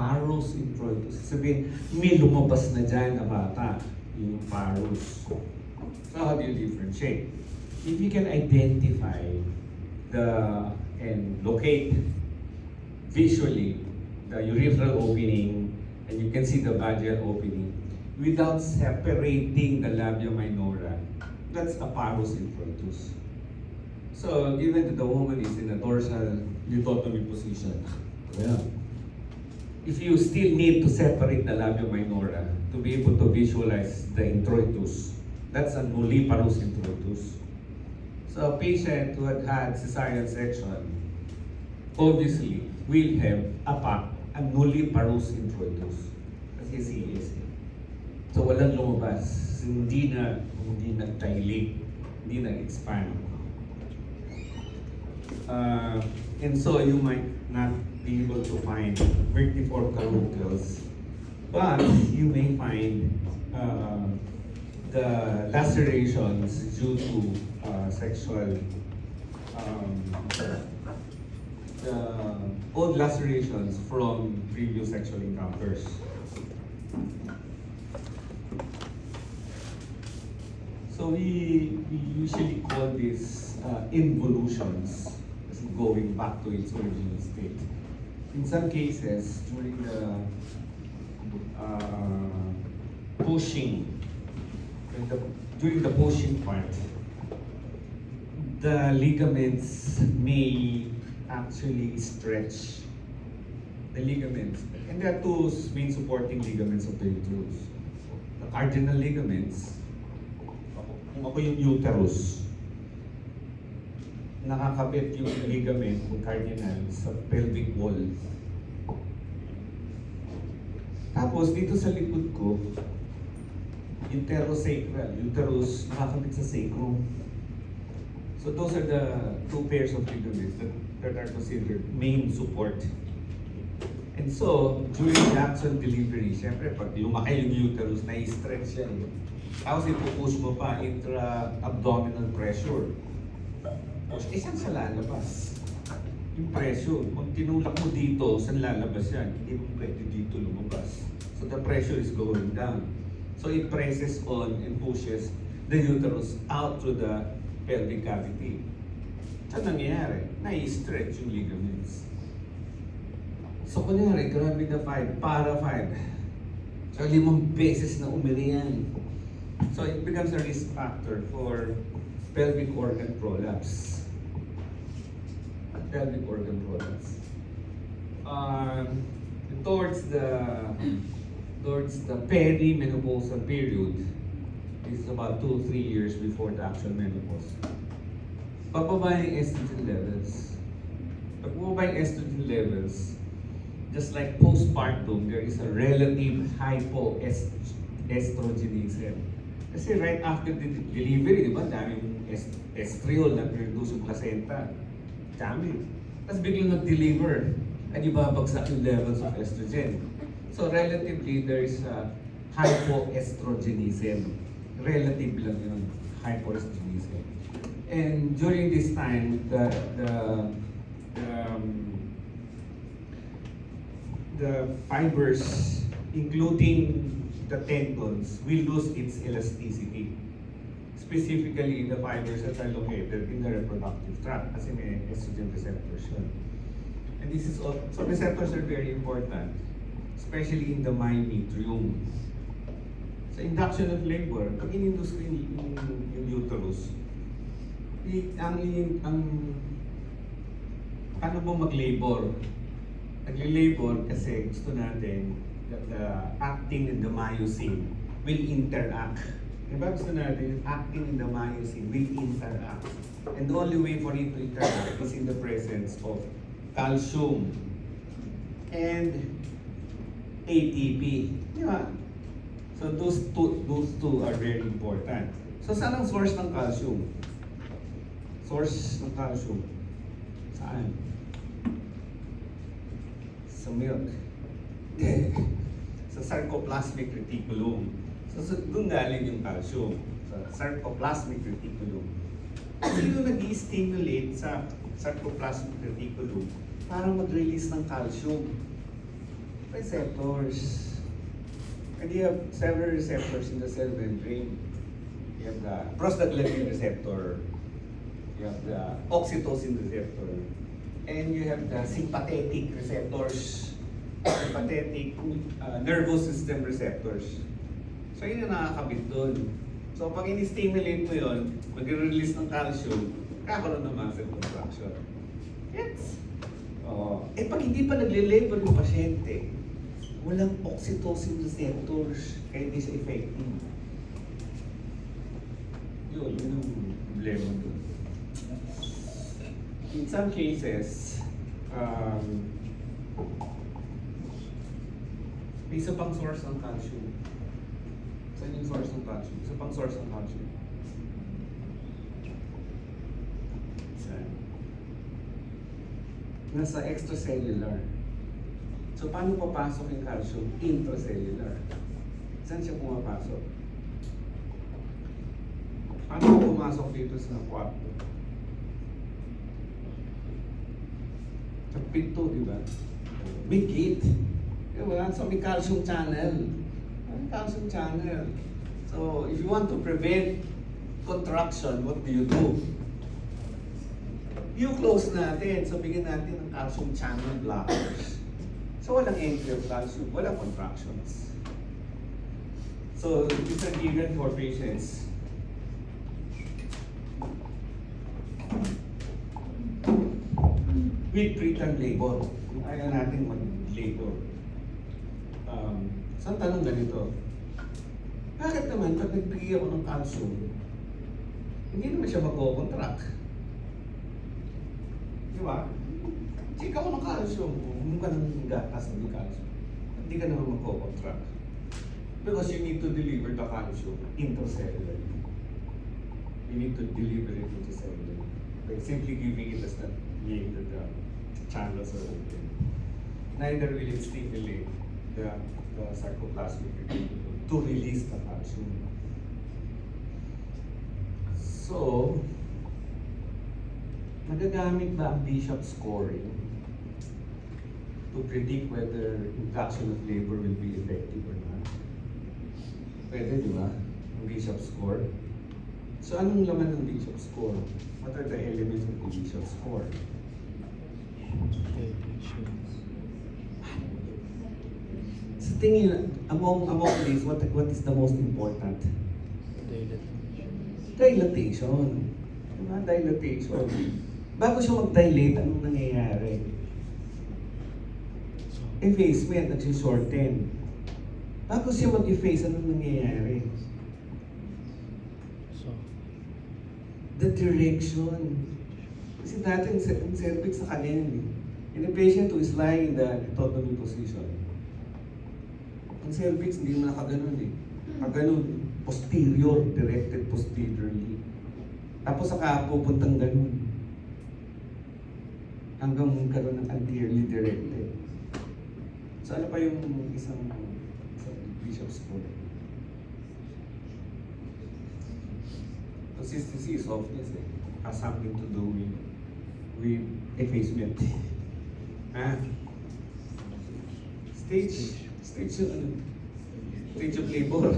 parus introitus. Sabihin, may lumabas na dyan na bata, yung parus. So how do you differentiate? If you can identify and locate visually the urethral opening, and you can see the vaginal opening, without separating the labia minora, that's a parus introitus. So, given that the woman is in a dorsal leucotomy position, well, if you still need to separate the labia minora to be able to visualize the introitus, that's a nulliparous introitus. So, a patient who had had cesarean section obviously will have a nulliparous introitus. Kasi CAC. So, walang lumabas. Hindi nag-dilate, hindi nag-expand. And so you might not be able to find vertiform caruncles, but you may find the lacerations due to sexual, the old lacerations from previous sexual encounters. So we usually call this involutions, going back to its original state. In some cases, during the during the pushing part, the ligaments may actually stretch. The ligaments, and there are two main supporting ligaments of the uterus. The cardinal ligaments, kung ako yung uterus, nakakabit yung ligament o cardinal sa pelvic wall. Tapos dito sa likod ko, uterosacral, uterus nakakabit sa sacrum. So those are the two pairs of ligaments that are considered main support. And so, during the actual delivery, syempre pag lumaki yung uterus, na-stretch yan. Tapos ipupush mo pa intra-abdominal pressure. Saan sa lalabas? Yung pressure, kung tinulak mo dito, saan lalabas yan? Hindi mo pwede dito lumabas. So the pressure is going down. So it presses on and pushes the uterus out through the pelvic cavity. Saan nangyayari? Na-stretch yung ligaments. So kunyari, grabe na 5, para 5. So 5 beses na umiri yan. So it becomes a risk factor for pelvic organ prolapse. Pelvic organ prolapse. Towards the perimenopausal period, this is about 2-3 years before the actual menopause. Bababa yung estrogen levels. Pag bumaba yung estrogen levels, just like postpartum, there is a relative hypoestrogenism. Kasi right after the delivery, di ba, daming estriol na produce yung placenta. Dami. Tapos biglang nag-deliver at ibabagsak yung levels of estrogen. So relatively, there is a hypoestrogenism. Relative lang yun, hypoestrogenism. And during this time, the fibers, including the tendons, will lose its elasticity. Specifically, the fibers that are located in the reproductive tract, kasi may estrogen receptors yun. And this is all, so receptors are very important, especially in the myometrium. Sa induction of labor, pag in-induce ko yung uterus, paano mo mag-labor? Nag-labor kasi gusto natin that the actin and the myosin will interact. Diba gusto natin, actin and the myosin will interact. And the only way for it to interact is in the presence of calcium and ATP. Diba? So those two are very important. So saan ang source ng calcium? Source ng calcium? Saan? Sa milk. Sa sarcoplasmic reticulum. So doon galing yung calcium. Sa sarcoplasmic reticulum. Sino nag-i-stimulate sa sarcoplasmic reticulum para mag-release ng calcium? receptors. And you have several receptors in the cell membrane. You have the prostaglandin receptor, you have the oxytocin receptor, and you have the sympathetic receptors, sympathetic nervous system receptors. So yun yung nakakabit doon. So pag in-stimulate mo yun, mag-release ng calcium, kakaroon ng muscle contraction. Yes. Pag hindi pa nagle-labor yung pasyente, walang oxytocin receptors, kaya hindi siya effective. Yun ang problema doon. In some cases, may isa pang source ng calcium. Saan yung source ng calcium? Isa pang source ng calcium. Saan? Nasa extracellular. So, paano papasok yung calcium? Intracellular. Saan siya pumapasok? Paano pumasok dito sa kwarto? Sa pinto, di ba? May gate. Diba? So, may calcium channel. May calcium channel. So, if you want to prevent contraction, what do? You close natin. So, bigyan natin ng calcium channel blockers. So, walang entry of calcium, walang contractions. So, these are given for patients. With preterm labor. Kung ayaw natin mag-labor. So, ang tanong ganito, bakit naman pag nagbigay ako ng calcium, hindi naman siya mag-contract? Di ba? Chika mo ng calcium, huwag ka ng gatas ng calcium. Hindi ka naman mag-contract. Because you need to deliver the calcium intracellularly. You need to deliver it intracellularly. By simply giving it as the name that the channels are open. Neither will it stimulate the sarcoplasmic reticulum to release the calcium. So, nagagamit ba ang Bishop scoring to predict whether induction of labor will be effective or not? Pwede, di ba? Ang Bishop score. So, anong laman ng Bishop score? What are the elements of the Bishop score? Sa tingin, among these, what is the most important? Dilatation. Diba? Dilatation. Bago siya mag-dilate, anong nangyayari? Effacement, nag-shorten. Bago siya mag-efface, anong nangyayari? The direction. Kasi dati ang cervix sa kanya yun. In a patient who is lying in the autotomy position, ang cervix hindi mo nakaganon eh. Nakaganon. Posterior, directed posteriorly. Tapos saka pupuntang ganun. Hanggang magkaroon ng anteriorly directed. So ano pa yung isang Bishop score? Consistency is softness eh. Has something to do with effacement. Stage yung ano? Stage of labor.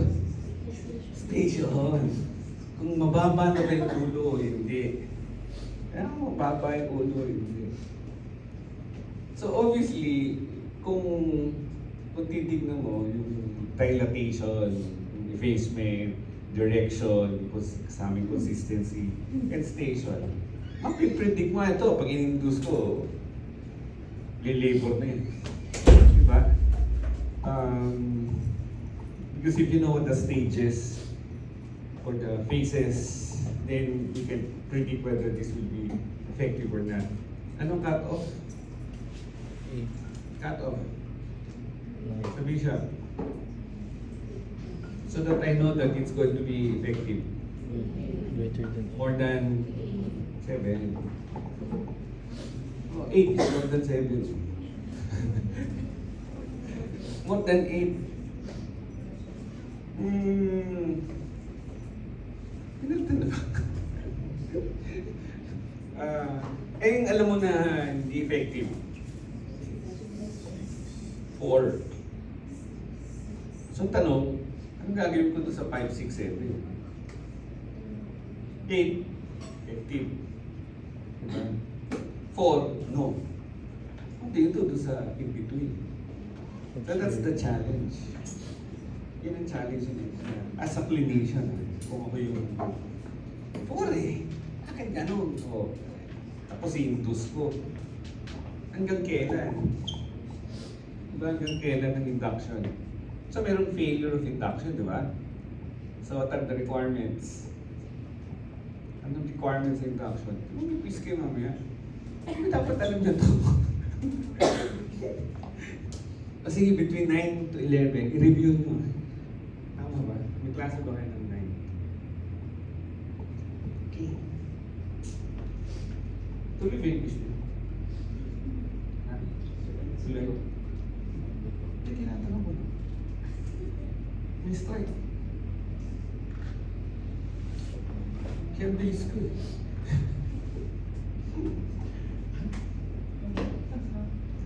Stage yun. Kung mababa na ba yung ulo, hindi. Kaya kung mababa yung ulo, hindi. So obviously, kung titignan mo yung dilatation, yung effacement, direction, kasama consistency, and station, mapipredict mo ito. Pag in-induce ko, li-labor na yun. Diba? Because if you know what the stages or the phases, then you can predict whether this will be effective or not. Anong cut-off? Cut-off. Sabi siya. So that I know that it's going to be effective. More than 7. Oh, 8 is more than 7. More than 8. Pinalitan na ba? Yung alam mo na hindi effective. 4. So tanong, anong gagawin ko doon sa 5, 6, 7? 8, effective. Diba? 4, no. Dito doon sa in-between. So that's the challenge. Yun ang challenge ng exam. As a clinician, kung ako yung 4 eh. Bakit ganun? So, tapos induce ko. Hanggang kailan? Diba hanggang kailan ng induction? So merong failure of induction, di ba? So what are the requirements? Anong requirements ng induction? May quiz kayo mamaya. Ay, dapat alam niyo to. Kasi between 9 to 11, i-review nyo. Tama ba? May klase ba kayo ng 9? Okay. Tuloy ba yung quiz nyo? Ha? Tuloy. Hindi, tinatanong ko na. May strike. Kaya bilis ko eh.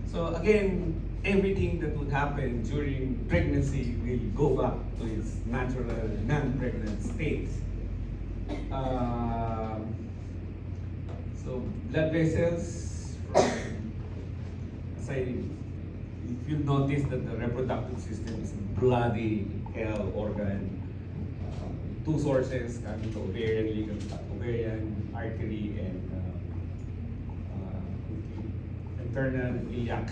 So again, everything that would happen during pregnancy will go back to its natural non-pregnant state. So blood vessels, if you notice that the reproductive system is bloody hell organ, two sources coming to ovarian artery and internal iliac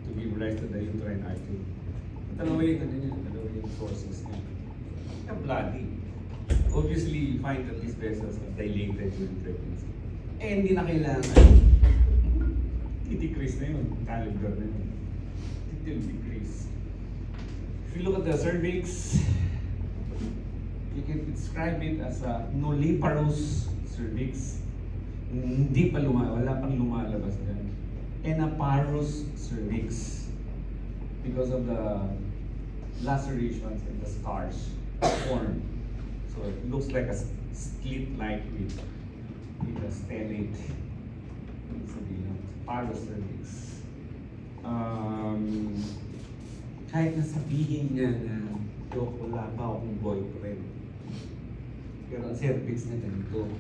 to give rise to the uterine artery. Dalawa yung sources niya. Kaya bloody. Obviously, you find that these vessels are dilated during pregnancy. Eh, hindi na kailangan. I-decrease na yun. Caliber na yun. It will decrease. If you look at the cervix, you can describe it as a nulliparous cervix. Hindi pa wala pang lumalabas dyan. Anaparous cervix because of the lacerations and the scars formed. So it looks like a slit like with a stellate. Parous cervix. Kahit nasabihin niya na wala pa akong boyfriend, pero ang cervix na ganito.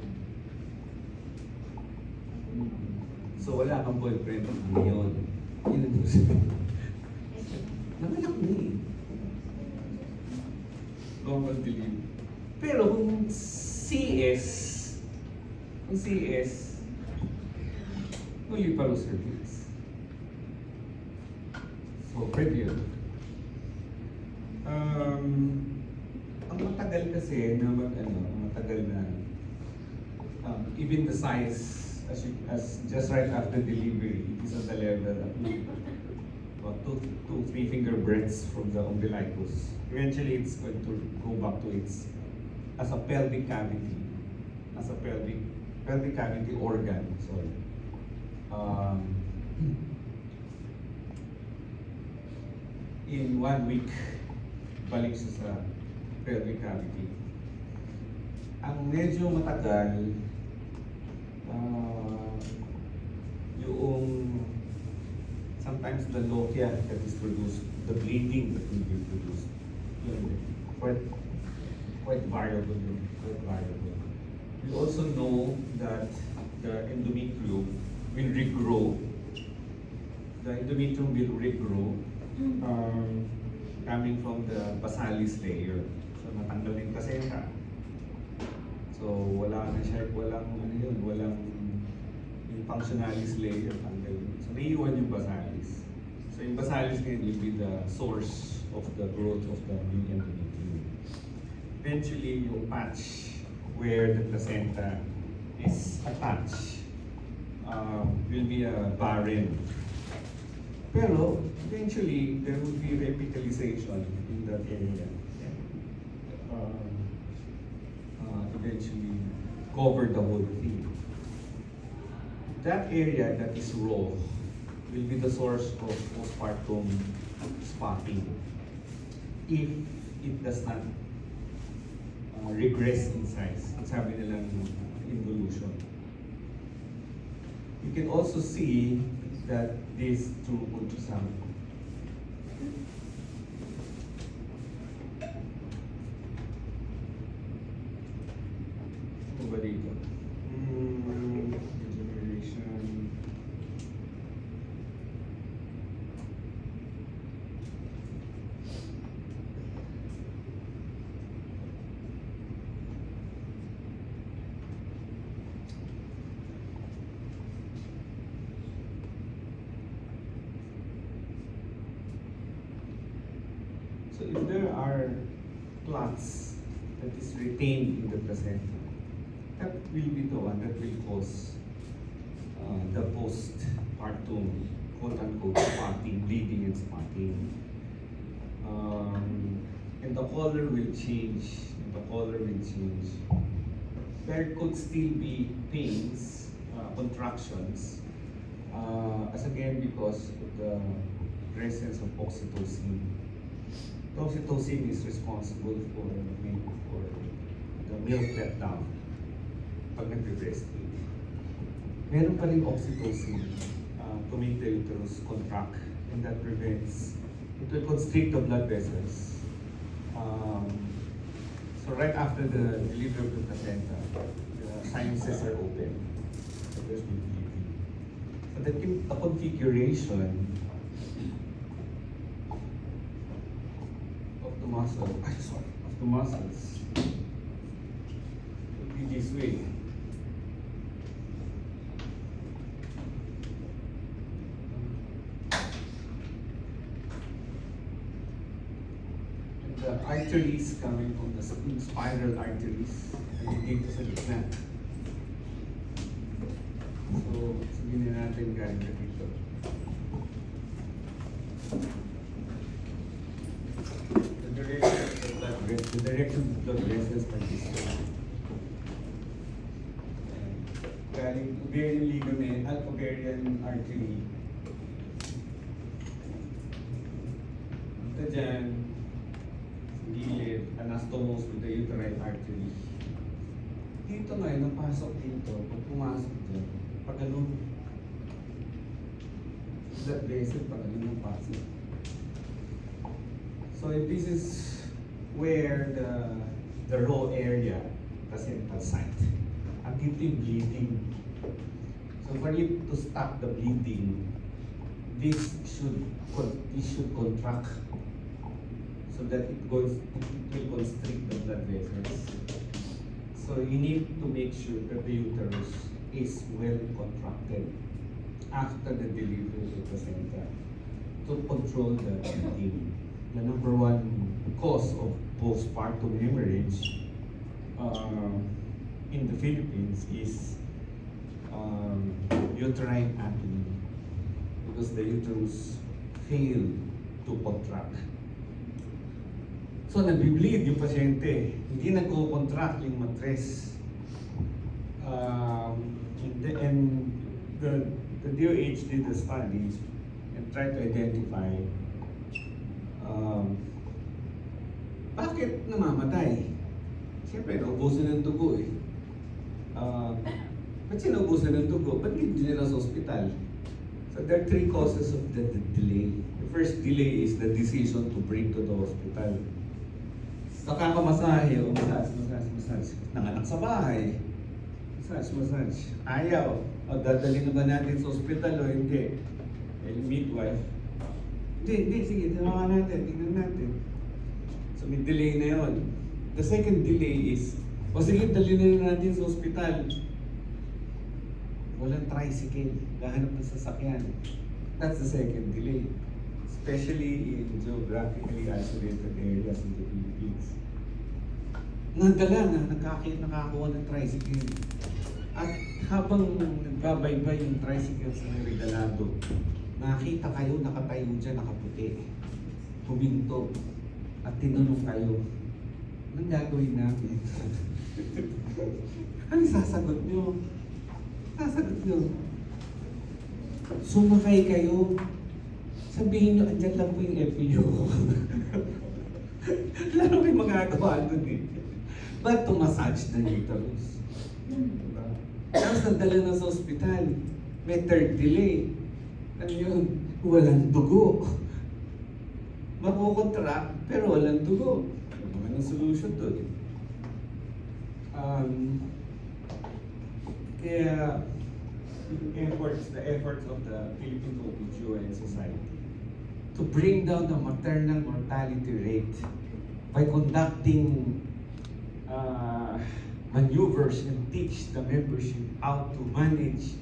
So wala kang boyfriend ngayon. Yun ang gusto. Namalak mo eh. Normal delivery. Pero kung CS, nulliparous cervix. So, pwede yun. Ang matagal kasi na matagal na even the size as just right after delivery, it is at the level of about 2-3 finger breadths from the umbilicus. Eventually, it's going to go back to its as a pelvic cavity, pelvic cavity organ. Sorry. In 1 week, balik siya sa pelvic cavity. Ang medyo matagal, yung sometimes the lochia that is produced, the bleeding that will be produced, quite variable. We also know that the endometrium will regrow. The endometrium will regrow coming from the basalis layer. So natanggal yung placenta. So wala na siya, walang yung functionalis layer, tanggal yun. So naiiwan yung basalis. So yung basalis ngayon will be the source of the growth of the new endometrium. Eventually, yung patch where the placenta is attached will be a barren. Pero eventually, there will be revitalization in that area. Eventually cover the whole thing. That area that is raw will be the source of postpartum spotting if it does not regress in size. Ang sabi nilang involution. You can also see that this through ultrasound. So if there are clots that is retained in the placenta, that will be the one that will cause the postpartum, quote-unquote, spotting, bleeding and spotting. And the color will change. There could still be pains, contractions, as again because of the presence of oxytocin. The oxytocin is responsible for the milk letdown pag nagbe-breastfeed. Meron pa rin oxytocin to make the uterus contract, and that prevents, it will constrict the blood vessels. So right after the delivery of the placenta, the sinuses are open. So there's no bleeding. So the configuration of the muscles would be this way. The arteries coming from the spiral arteries ay dito sa gitna. So, sabihin natin galing na dito. The direction of the blood vessels are this way. Galing ovarian ligament at ovarian artery. Ito dyan, gilid, anastomose with the uterine artery. Dito ngayon, napasok dito, pag pumasok dyan, pag ganun, blood vessel, pag ganun yung pasok. So if this is where the raw area, placental site, at dito yung bleeding. So for you to stop the bleeding, this should contract, so that it will constrict the blood vessels. So you need to make sure that the uterus is well contracted after the delivery of the placenta to control the bleeding. The number one cause of postpartum hemorrhage in the Philippines is uterine atony, because the uterus failed to contract. So, nag-bleed yung pasyente, hindi nagko-contract yung matres. And the DOH did the studies and tried to identify bakit namamatay. Siyempre, naubusan ng dugo eh. Ba't sinubusan ng dugo? Ba't hindi nila sa ospital? So, there are three causes of the delay. The first delay is the decision to bring to the hospital. Nakakamasahe o massage. Nanganak sa bahay. Massage. Ayaw. O dadali na ba natin sa ospital o hindi? Yung midwife. Hindi, sige, tinawa natin, tingnan natin. So may delay na yon. The second delay is, o sige, dali na natin sa ospital. Walang tricycle, gahanap ng sasakyan. That's the second delay. Especially in geographically isolated areas in the Philippines. Nadala na, nakakuha ng tricycle. At habang nagbabaybay yung tricycle sa regalado, nakita kayo, nakatayo dyan, nakaputi. Huminto. At tinanong kayo, anong gagawin namin? Ano sasagot nyo? Sasagot nyo. Sumakay kayo. Sabihin nyo, andyan lang po yung FPU. Lalo kayo magagawa doon eh. Ba't tumasage na uterus? Diba? Tapos nadala na sa ospital. May third delay. Ano yun? Walang dugo. Makukontract, pero walang dugo. Ano ang solution doon? Kaya, the efforts of the Philippine OBGYN Society to bring down the maternal mortality rate by conducting maneuvers and teach the membership how to manage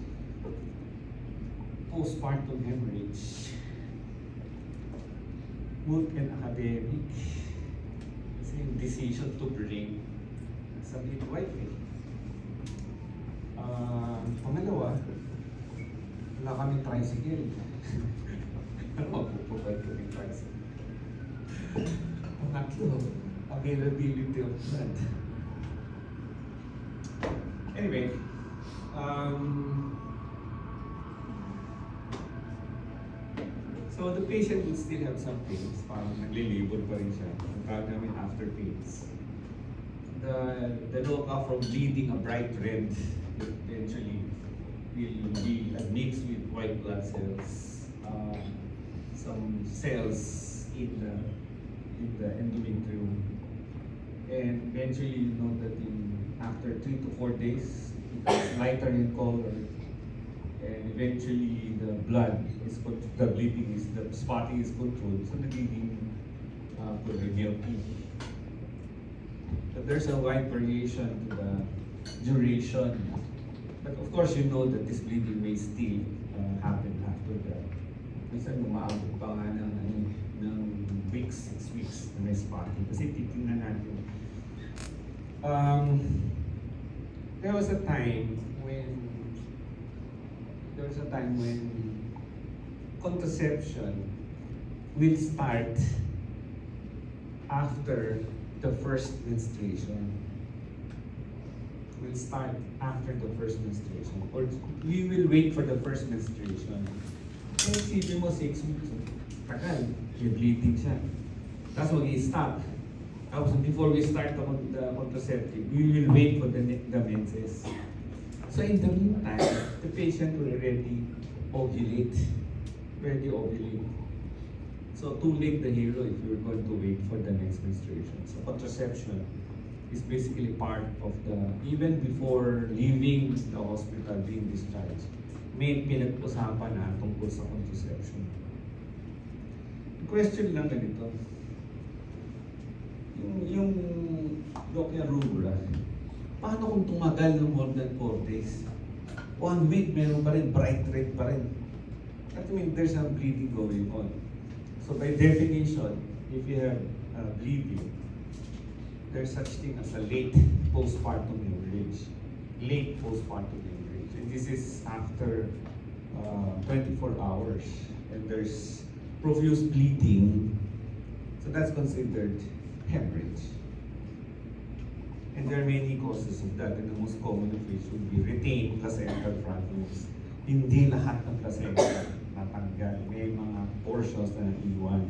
postpartum hemorrhage. mood and academic. Kasi yung decision to bring sa midwife eh. Pangalawa, wala kaming tricycle. Ano mapuprovide kaming tricycle? Pangatlo, availability of blood. Anyway, so the patient will still have some pains, parang naglilibol pa rin siya. Ang tawag namin afterpains. The loca from bleeding a bright red eventually will be mixed with white blood cells, some cells in the endometrium, and eventually you know that after 3 to 4 days it becomes lighter in color, and eventually the bleeding is, the spotting is controlled, so nagiging milky. But there's a wide variation to the duration. But of course, you know that this bleeding may still happen after that. Minsan umaabot pa nga ng weeks, 6 weeks na may spotting. Kasi titingnan natin. There was a time when contraception will start after the first menstruation. Will start after the first menstruation. Or we will wait for the first menstruation. Kaya isipin mo 6 weeks, tagal, may bleeding siya. Tapos mag-i-stop. Tapos before we start the contraceptive, we will wait for the menses. So in the meantime, the patient will already ovulate. So too late the hero if you're going to wait for the next menstruation. So contraception is basically part of even before leaving the hospital, being discharged, may pinag-usapan na tungkol sa contraception. Question lang ganito. Yung Docia rubra, paano kung tumagal ng more than 4 days? 1 week, meron pa rin, bright red pa rin. That means there's some bleeding going on. So by definition, if you have bleeding, there's such thing as a late postpartum hemorrhage. Late postpartum hemorrhage. And this is after 24 hours. And there's profuse bleeding. So that's considered hemorrhage. And there are many causes of that. And the most common of which would be retained placental fragments. Hindi lahat ng placenta natanggal. May mga portions na naiwan.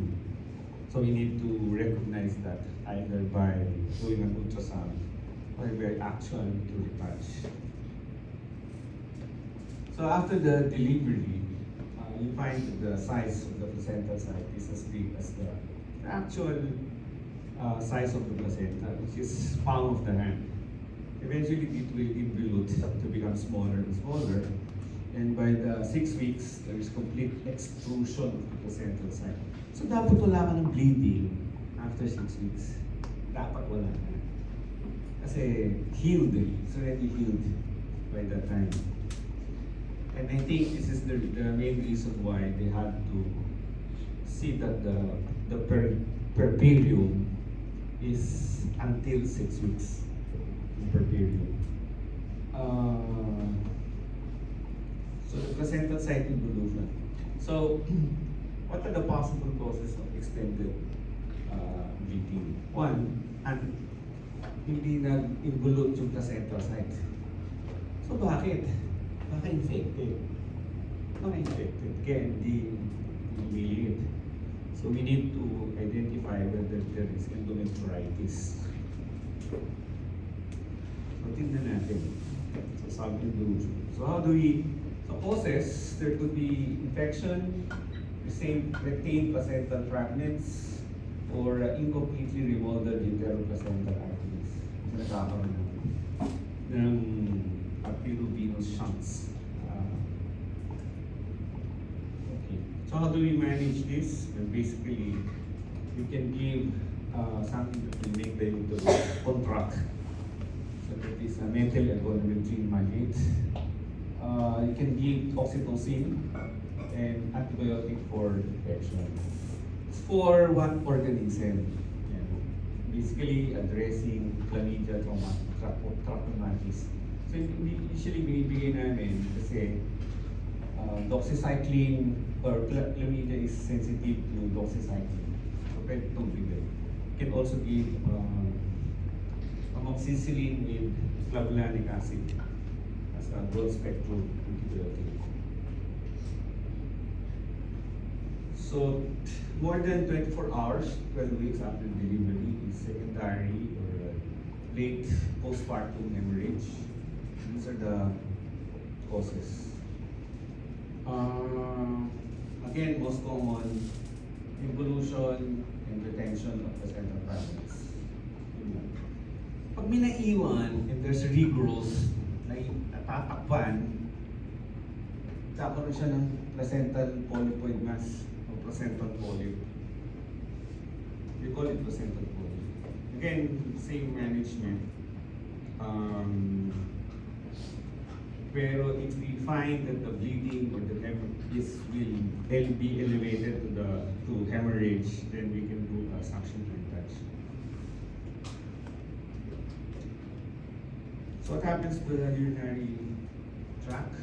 So we need to recognize that either by doing an ultrasound or by actually to retouch. So after the delivery, you find the size of the placental site is as big as the actual size of the placenta, which is palm of the hand. Eventually, it will involute to become smaller and smaller. And by the 6 weeks, there is complete extrusion of the placental site. So dapat wala ka ng bleeding after 6 weeks. Dapat wala ka. Kasi healed eh. It's already healed by that time. And I think this is the main reason why they had to see that the puerperium is until 6 weeks. The puerperium. So the placental site involution. So what are the possible causes of extended bleeding? One, hindi nag-involute yung placental site. So bakit? Baka infected. Baka infected. Kaya hindi bleed. So we need to identify whether there is endometritis. So tingnan natin. So some involution. So how do we, so causes, there could be infection, retained placental fragments, or incompletely remodeled enteroplacental arteries. So nagkakaroon ng arteriovenous shunts. Okay. So how do we manage this? Well, basically, we can give something that will make the uterus contract. So that is a methyl ergonomethrin maleate. You can give oxytocin and antibiotic for infection. for one organism. Yan. Basically, addressing chlamydia, trachomatis. So, usually binibigay namin kasi doxycycline or chlamydia is sensitive to doxycycline. So, pwede itong bigay. You can also give amoxicillin with clavulanic acid as a broad spectrum antibiotic. So, more than 24 hours, 12 weeks after delivery is secondary or late postpartum hemorrhage. These are the causes. Again, most common, involution and retention of placental fragments. Pag may naiwan and there's rigorous na tatakpan, kakaroon siya ng placental polypoid mass o placental polyp. We call it placental polyp. Again, same management. Pero if we find that the bleeding or the hemorrhage will be elevated to hemorrhage, then we can do a suction touch. So what happens to the urinary tract?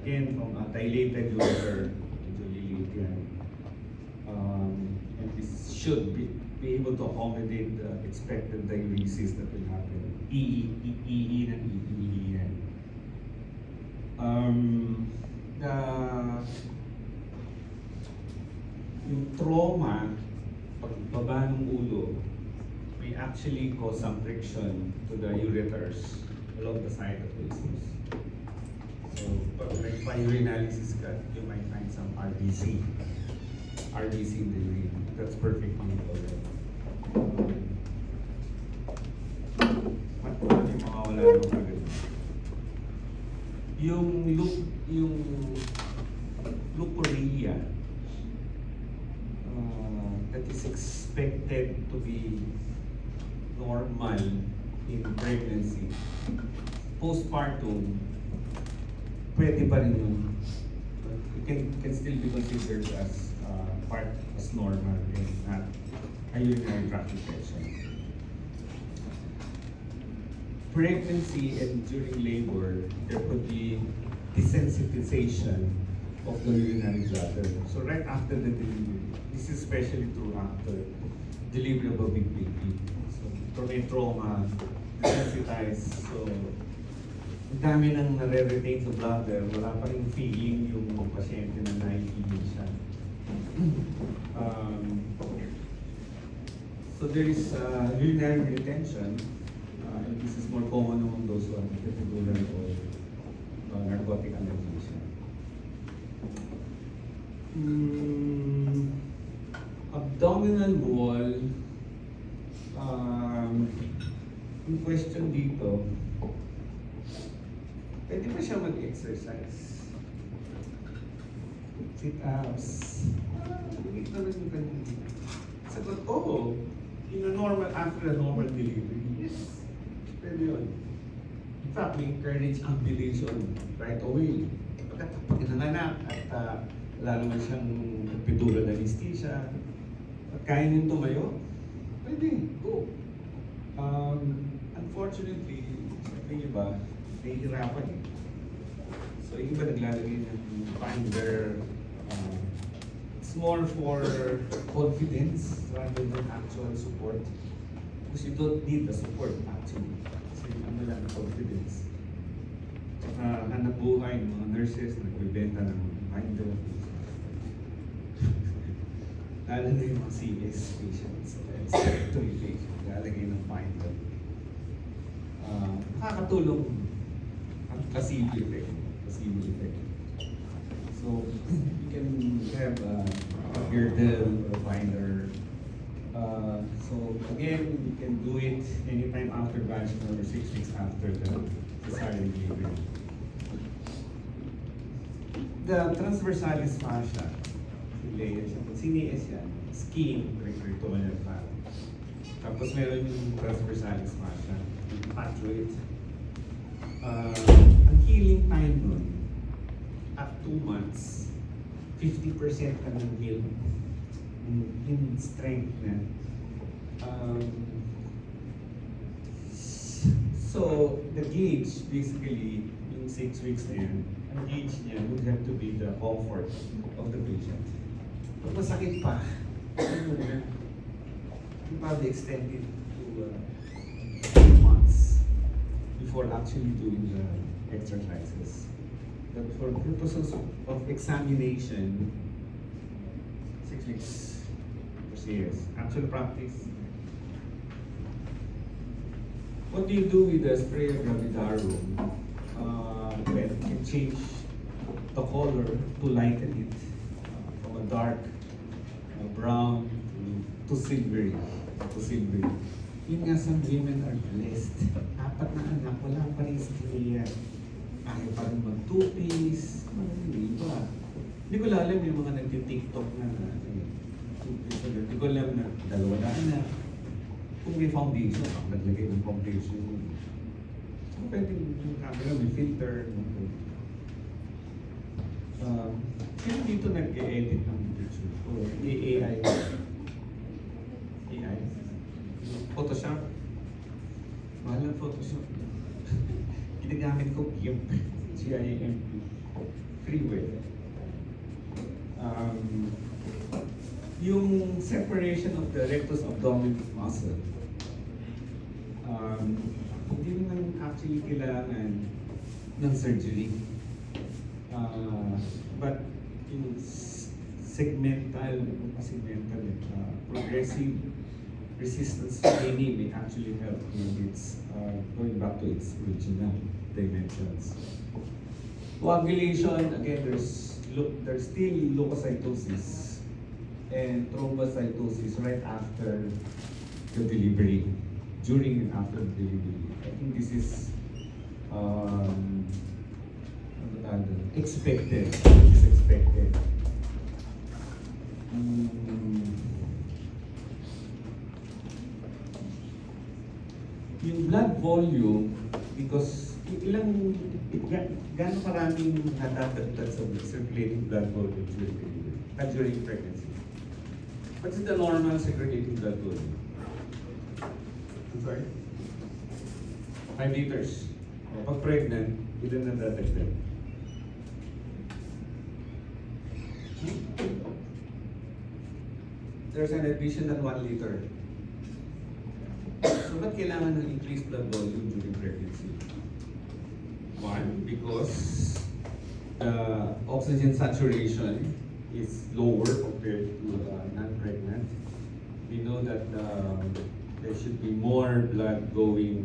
Again, from a dilated ureter, and this should be able to accommodate the expected diuresis that will happen. EE and EE yan. Yung trauma, pagbaba ng ulo, may actually cause some friction to the ureters along the side of the isthmus. So, pag nagpa-urinalysis ka, you might find some RBC in the urine. That's perfectly alright. Yung mawawala ng agad. Yung leukorrhea that is expected to be normal in pregnancy, postpartum, pwede pa rin yun. It can still be considered as part as normal and not a urinary tract infection. Pregnancy and during labor, there could be desensitization of the urinary bladder. So right after the delivery, this is especially true after delivery of a big baby. So may trauma, desensitized. So ang dami nang nare-retain sa bladder, wala pa rin feeling yung pasyente na naiinig siya. So there is urinary retention, and this is more common among those who have epidural or narcotic analgesia. Abdominal wall, yung question dito, pwede ba siya mag-exercise? Sit-ups. Hindi naman yung kanina. Sagot, oo. After a normal delivery, yes. Pwede yun. In fact, we encourage ambulation right away. Pag nanganak at wala naman siyang epidural anesthesia, at kaya niyong tumayo, pwede, go. Unfortunately, yung iba, nahihirapan eh. So, yung iba naglalagay ng binder. It's more for confidence rather than actual support. Because you don't need the support actually. So, yung ano lang, confidence. Tsaka hanap buhay ng mga nurses, nagbibenta ng binder. Lalo na yung mga CS patients, respiratory patients, lalagay ng binder. Nakakatulong ang placebo effect. So, you can have a girdle or a binder. So, again, you can do it anytime after vaginal or 6 weeks after the cesarean delivery. The transversalis fascia, CNS yan, skin, rectoral fat. Tapos meron yung transversalis fascia, patchoid. Ang healing time nun, at 2 months, 50% ka ng yield in strength na. So, the gauge, basically, yung 6 weeks na yan, ang gauge niya would have to be the comfort of the patient. Pag masakit pa, you probably extend it to 8 months before actually doing the exercises. But for purposes of examination, 6 weeks for CS. Actual practice. What do you do with the spray of Gravidarum? Well, you can change the color to lighten it from a dark brown to silvery. Yun nga, some women are blessed. 4 na anak, wala pa rin stria. Ayaw pa rin mag-two-piece. Hindi ba? Hindi ko alam yung mga nagti-tiktok na two-piece. Hindi ko alam na 2 na anak. Kung may foundation, naglagay ng foundation. So, pwede yung camera, may filter. Sino dito nag-e-edit ng picture? O AI? AI? Photoshop? Mahal ang Photoshop. Ginagamit ko GIMP. GIMP. Freeware. Yung separation of the rectus abdominis muscle. Hindi naman actually kailangan ng surgery. But yung progressive resistance training may actually help in its going back to its original dimensions. Coagulation, again, there's still leukocytosis and thrombocytosis right after the delivery, during and after the delivery. I think this is expected. It's expected. Yung blood volume, because gano'ng karaming nadadagdag sa circulating blood volume during pregnancy. What is the normal circulating blood volume? I'm sorry? 5 liters. Pag pregnant, ilan nadadagdag? There's an additional 1 liter. So, ba't kailangan ng increased blood volume during pregnancy? 1, because the oxygen saturation is lower compared to non-pregnant. We know that there should be more blood going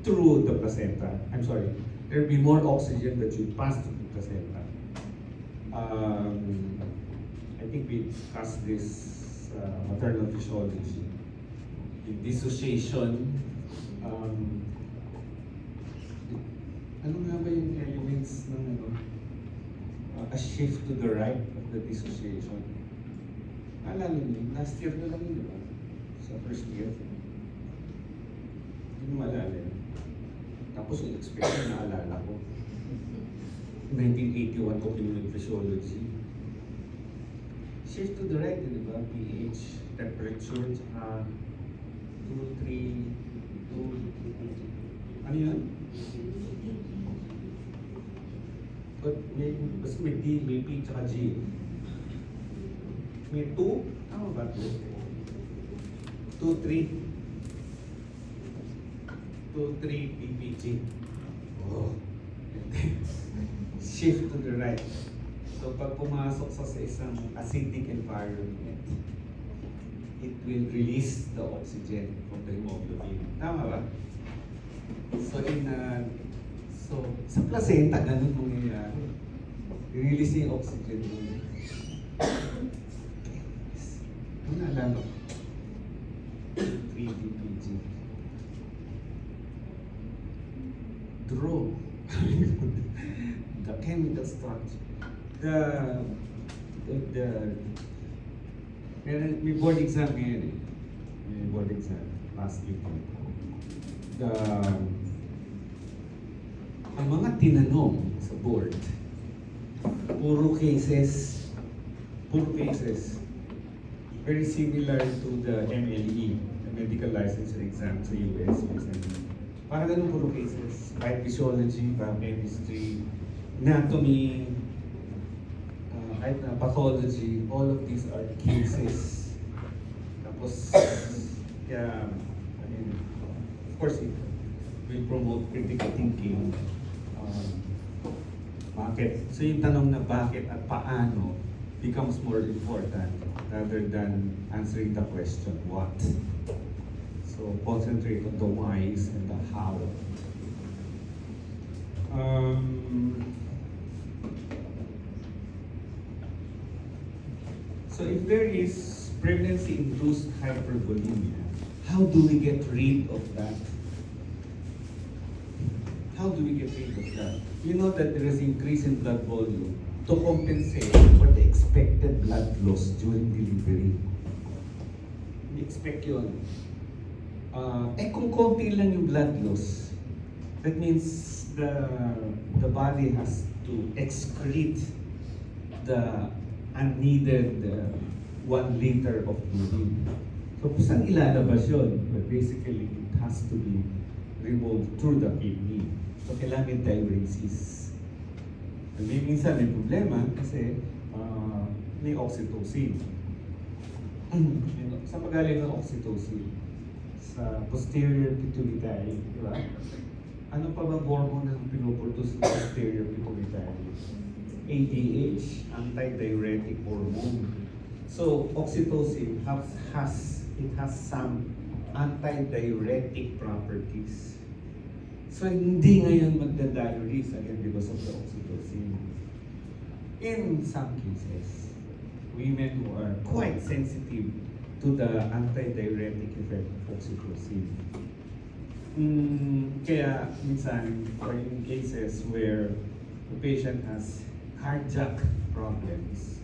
through the placenta. I'm sorry, there will be more oxygen that should pass through the placenta. I think we discussed this maternal physiology. The dissociation, ano nga ba yung elements ng a shift to the right of the dissociation? Alala niyo, last year na lang yun, di ba? Sa first year. Hindi mo maalala yun. Tapos yung expression na alala ko. 1981 ko pinunod physiology. Shift to the right, di ba? pH, temperature, tsaka 2, 3, 2, ano yun? But basta may D, may P, tsaka G. May 2, tama ba 2? 2, 3. 2, 3, PPG. Oh. Shift to the right. So pag pumasok sa isang acidic environment, it will release the oxygen from the hemoglobin. Tama ba? So sa placenta, ganun mangyayari. I-release yung oxygen mo. Ano naalala ko? 3DPG. Draw. The chemical structure. May board exam ngayon eh. May board exam last week. Ang mga tinanong sa board, puro cases puro cases. Very similar to the MLE, the Medical Licensure Exam sa US. Parang ganun puro cases. Physiology, biochemistry, anatomy, kahit na pathology, all of these are cases. Tapos, kaya, I mean, of course, it will promote critical thinking. Bakit? So yung tanong na bakit at paano becomes more important rather than answering the question, what? So concentrate on the whys and the how. So if there is pregnancy-induced hypervolemia, how do we get rid of that? How do we get rid of that? You know that there is increase in blood volume to compensate for the expected blood loss during delivery. I-expect yun. Kung konti lang yung blood loss, that means the body has to excrete the unneeded 1 liter of urine. So, saan ilalabas yun? But basically, it has to be removed through the kidney. So, kailangan diuresis. Minsan may problema kasi may oxytocin. Sa pagaling ng oxytocin? Sa posterior pituitary, di ba? Ano pa ba hormone ang pinoproduce ng posterior pituitary? ADH, antidiuretic hormone. So, oxytocin has some antidiuretic properties. So, hindi ngayon magda-diurese again because of the oxytocin. In some cases, women who are quite sensitive to the antidiuretic effect of oxytocin. Kaya minsan, or in cases where the patient has cardiac problems,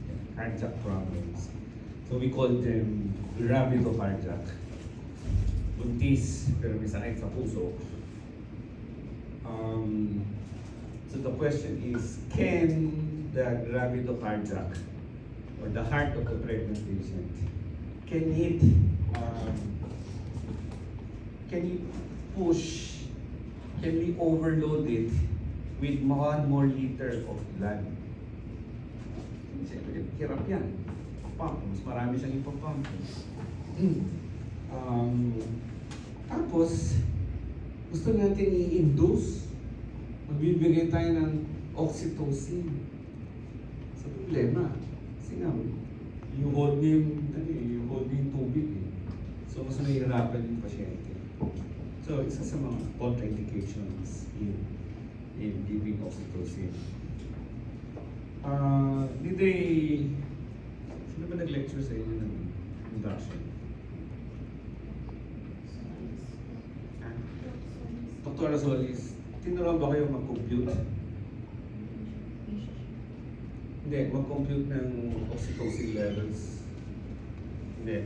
so we call them gravidocardiac. Buntis, pero may sakit sa puso. So the question is, can the gravidocardiac or the heart of the pregnant patient, can it push, can we overload it with 1 more liter of blood? Siyempre, hirap yan. Pump, mas marami siyang ipapump. Tapos, gusto natin i-induce, magbibigay tayo ng oxytocin. Sa problema, kasi nga, yung hold yung tubig eh. So, mas nahihirapan yung pasyente. So, isa sa mga contraindications in giving oxytocin. Sino ba nag-lecture sa inyo ng induction? Dr. Azolis, tinuruan ba kayo mag-compute? Hindi, mag-compute ng oxytocin levels. Hindi.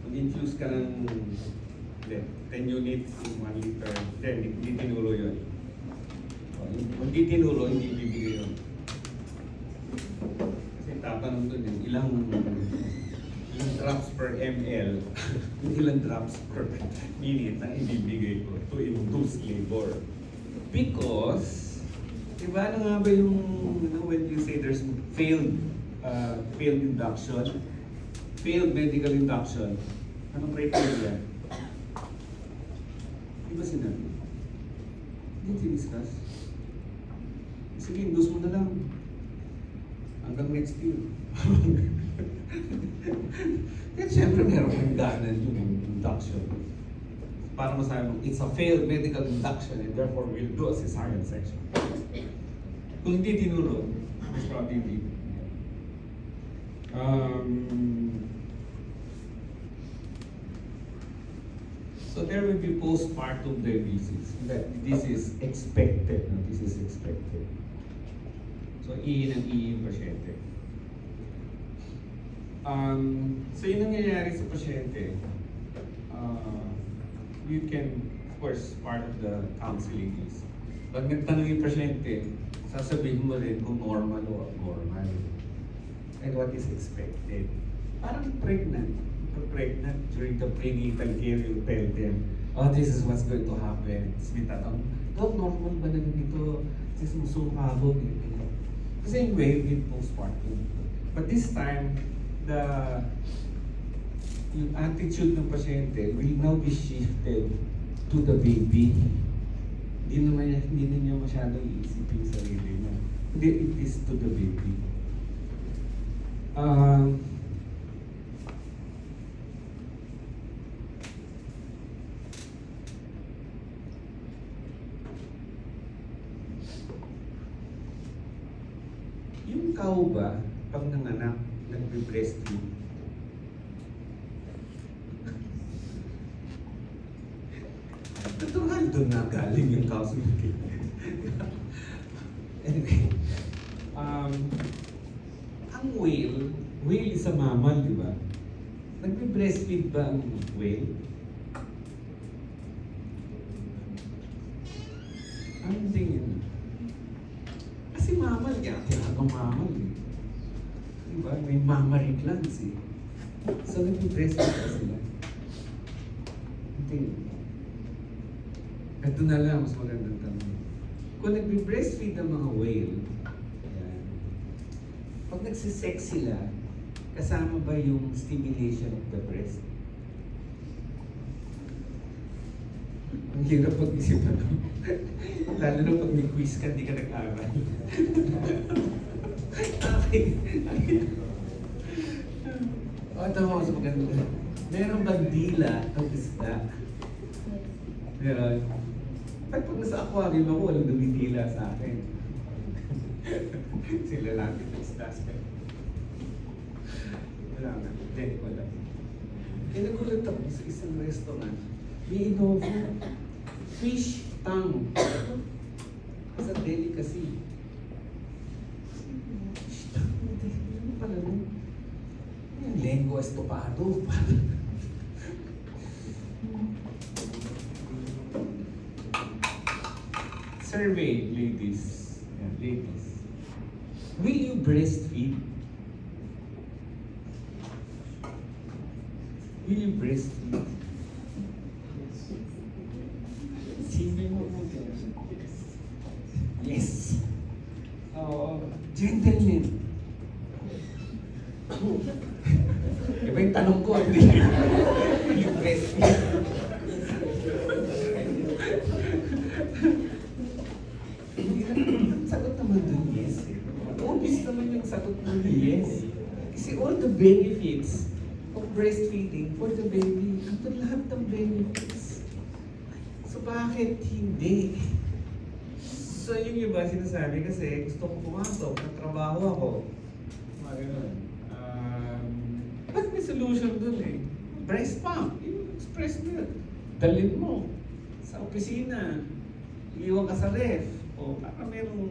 Mag-infuse ka ng 10 units in 1 liter. Hindi tinuro yun. Kung hindi tinuro, hindi bibigay yun. Kasi tatanong doon yun, ilang drops per ml, ilang drops per minute ang ibibigay ko to induce labor. Because, diba ano nga ba yung, when you say there's failed induction, failed medical induction, anong criteria? Di ba sinabi? Hindi discuss. Sige, induce mo na lang. Hanggang next year. Kaya siyempre meron kang ganan yung induction. Para masabi mo, it's a failed medical induction and therefore we'll do a cesarean section. Kung hindi tinuro, it's probably hindi. So there will be postpartum diabetes. This is expected. No? This is expected. So iin ang iin pasyente. So yun ang nangyayari sa pasyente. You can, of course, part of the counseling is, pag nagtanong yung pasyente, sasabihin mo rin kung normal o abnormal. And what is expected. Parang pregnant. Pag pregnant, during the prenatal care, you tell them, oh, this is what's going to happen. Tapos may tatanong, Dok, normal ba na ganito? Kasi sumusuka ako. The same way with postpartum. But this time, yung attitude ng pasyente will now be shifted to the baby. Hindi na niya masyadong iisipin yung sarili niya. Hindi, it is to the baby. Yung cow ba, pag nanganak, nagbe-breastfeed, natural doon na galing yung cow sa mga. Anyway, ang whale is a mammal, di ba? Nagbe-breastfeed ba ang whale? Anong tingin? Kasi mammal, kaya tinatawag mammal eh. Di ba? May mammary glands eh. So nagbe-breastfeed ba sila? Ang tingin. Ito na lang, mas magandang tanong. Kung nagbe-breastfeed ang mga whale, ayan, pag nagsisex sila, kasama ba yung stimulation of the breast? Ang hirap pag-isipan. Lalo na pag may quiz ka, hindi ka nag-aral. Okay. Ito mo, mas maganda. Meron bang dila ang isda? Meron. Pag nasa aquarium ako, walang dumidila sa akin. Sila lang yung isda. Wala nga. Hindi, wala. Nagulat ako sa isang restaurant. May inovo. Fish tongue. Sa delicacy. Fish tongue. Ano pala nun? Yung lengua estopado. Survey, ladies. Yeah, ladies. Will you breastfeed? Will you breastfeed? Yes. Gentlemen. Iba yung tanong ko, hindi. Will you breastfeed? Sagot naman dun, yes. Obvious naman yung sagot mo, yes. Kasi all the benefits of breastfeeding for the baby, ito lahat ng benefits. So bakit hindi? So yung iba sinasabi kasi gusto ko pumasok, nagtrabaho ako. Mga ganun. But may solution dun eh. Breast pump, yung express milk. Dalhin mo sa opisina. Iwan ka sa ref. O para merong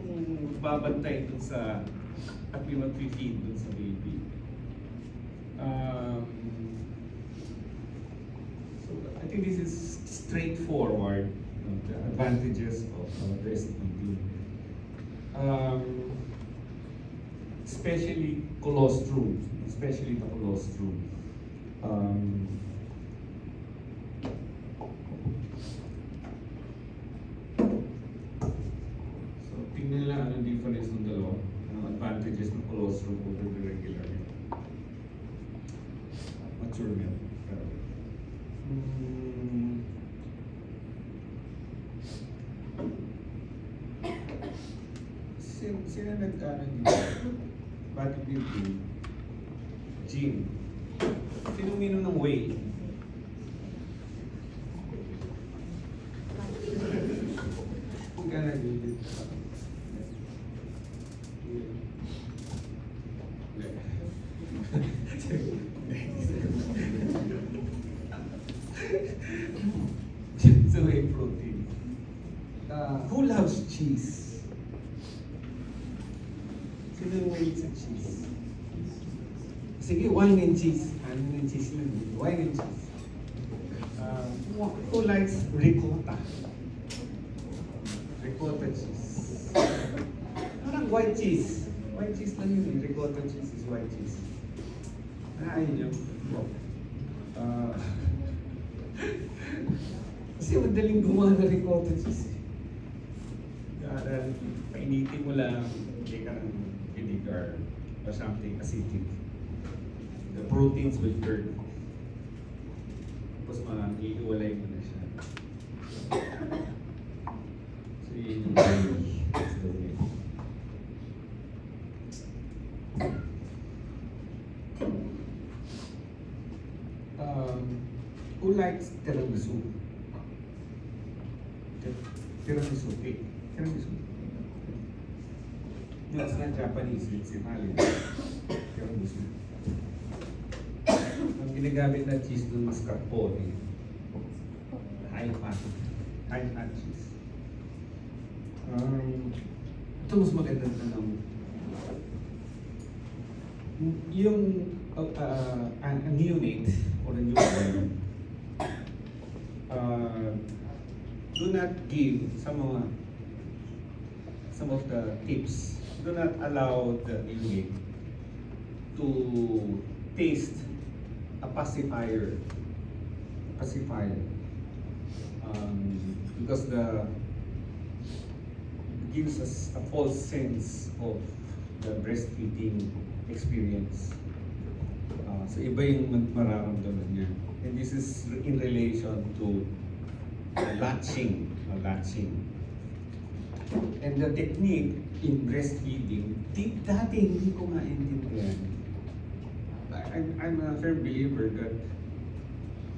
babantay dun sa at may mag-feed dun sa baby. So I think this is straightforward, the advantages of breastfeeding. Especially colostrum, especially the colostrum. So tingnan lang anong difference ng dalawa, ang advantages ng colostrum over the regular milk. Mature milk. Sino nagkaroon dito? Bodybuilding. Gym. Sino uminom ng whey? Kung ka nag-ibig. So whey protein. Who loves cheese? Sino yung mahilig sa cheese? Sige, wine and cheese. Ano ng cheese lang? Wine and cheese. Who likes ricotta? Ricotta cheese. Parang white cheese. White cheese lang yun eh. Ricotta cheese is white cheese. Ayun yun. Kasi madaling gumawa ng ricotta cheese eh. Kaya painitin mo lang, hindi ka ng vinegar or something acidic. The proteins will burn. Tapos iiwalay mo na siya. So yun yung that's the way. Who likes tiramisu? Tiramisu cake. Tiramisu. No, it's not Japanese, it's Italian. Tiramisu. Ang ginagamit na cheese dun mascarpone. High fat cheese. Ito mas magandang tanong. Yung a neonate or a newborn, do not give some of the tips. Do not allow the neonate to taste a pacifier. Because gives us a false sense of the breastfeeding experience. So iba yung mararamdaman niya. And this is in relation to latching. And the technique in breastfeeding, dati hindi ko maintindihan. I'm a firm believer that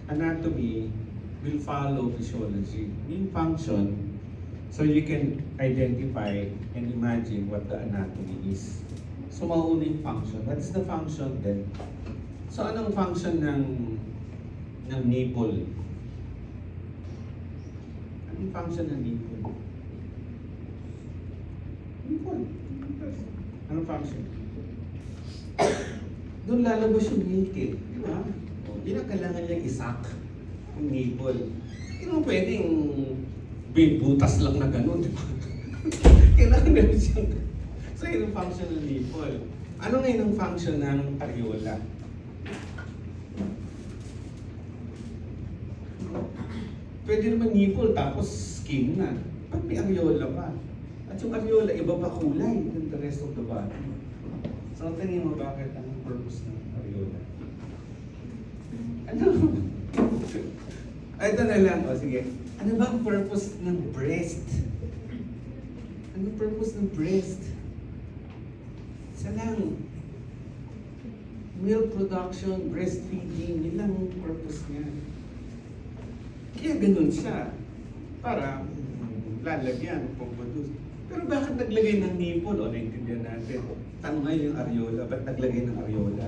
anatomy will follow physiology. Yung function, so you can identify and imagine what the anatomy is. So mauna yung function. What's the function then? So anong function ng nipple? Anong function ng nipple? Nipple. Anong function? Doon lalabas yung milk eh. Di ba? Yun ang kailangan niyang isak. Yung nipple. Hindi mo pwedeng butas lang na gano'n, di ba? Kailangan naman siyang... So yun ang function ng nipple. Ano ngayon ang function ng areola? Pwede naman nipple tapos skin na. Ba't may areola pa? At yung areola, iba pa kulay than the rest of the body. So tingin mo bakit ang purpose ng areola? Ano? Ito na lang. O sige. Ano ba ang purpose ng breast? Ano ang purpose ng breast? Isa lang. Milk production, breastfeeding, yun lang ang purpose niya. Kaya ganun siya. Para lalagyan, pag-produce. Pero bakit naglagay ng nipple? O, naintindihan natin. Tanong ngayon yung areola. Ba't naglagay ng areola?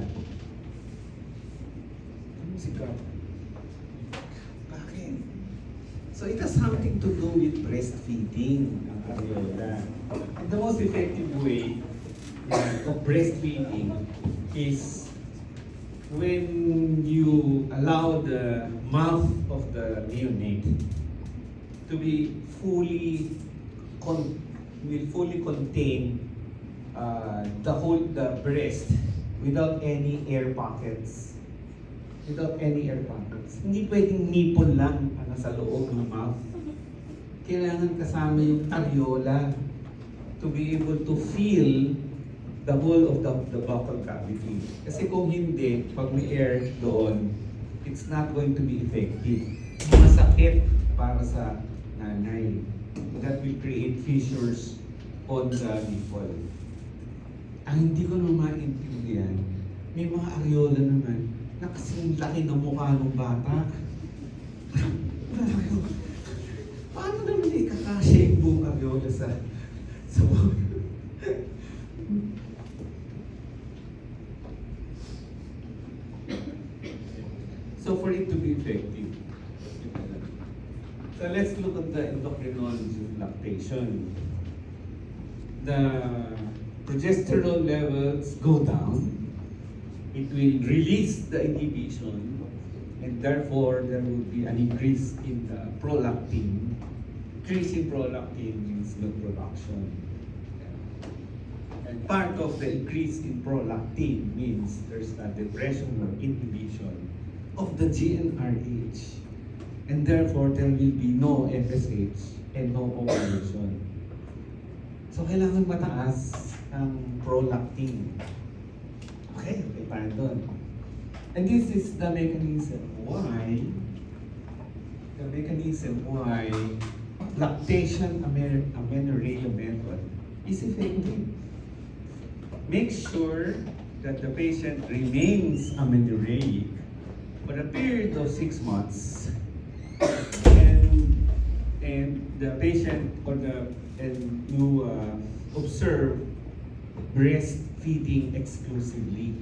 Ano si Gab? Bakit? So it has something to do with breastfeeding, ang areola. And the most effective way of breastfeeding is when you allow the mouth of the neonate to be fully contain the breast without any air pockets. Hindi pwedeng nipple lang ang nasa loob ng mouth. Kailangan kasama yung areola to be able to feel the whole of the buccal cavity. Kasi kung hindi, pag may air doon, it's not going to be effective. Masakit para sa nanay. That will create fissures on the nipple. Ang hindi ko naman maintindihan, may mga areola naman na kasing laki ng mukha ng bata. Paano naman ikakasya yung buong areola sa So for it to be effective, so let's look at the endocrinology of lactation. The progesterone levels go down. It will release the inhibition, And therefore, there will be an increase in the prolactin. Increase in prolactin means milk production. And part of the increase in prolactin means there's a depression or inhibition of the GnRH. And therefore, there will be no FSH and no ovulation. So, kailangan mataas ang prolactin. Okay, tayo doon. And this is the mechanism why lactation amenorrhea method is effective. Make sure that the patient remains amenorrheic for a period of 6 months, and the patient and you observe breastfeeding exclusively.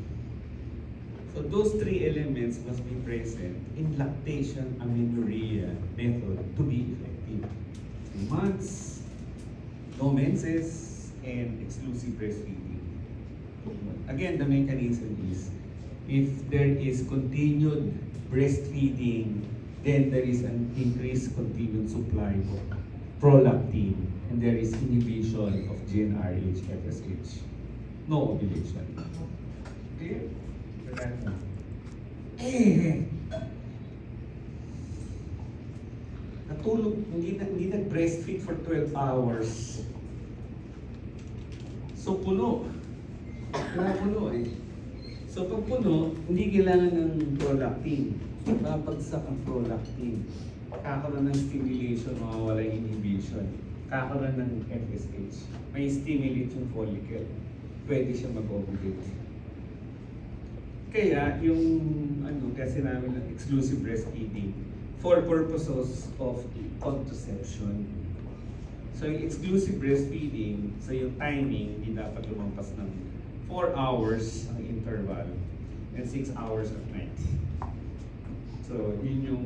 So those 3 elements must be present in lactation amenorrhea method to be effective. 3 months, no menses, and exclusive breastfeeding. Again, the mechanism is if there is continued breastfeeding, then there is an increased continued supply of prolactin, and there is inhibition of GnRH, FSH. No ovulation. Clear? Natulog, hindi nag-breastfeed for 12 hours. So puno. Puno eh. So pag puno, hindi kailangan ng prolactin. Babagsak ang prolactin. Kakaroon ng stimulation, mawawala yung inhibition. Kakaroon ng FSH. May stimulate yung follicle. Pwede siya mag-ovulate. Kaya yung kasi namin ng exclusive breastfeeding for purposes of contraception. So yung exclusive breastfeeding, so yung timing, hindi dapat lumampas ng 4 hours ang interval and 6 hours at night. So yun yung,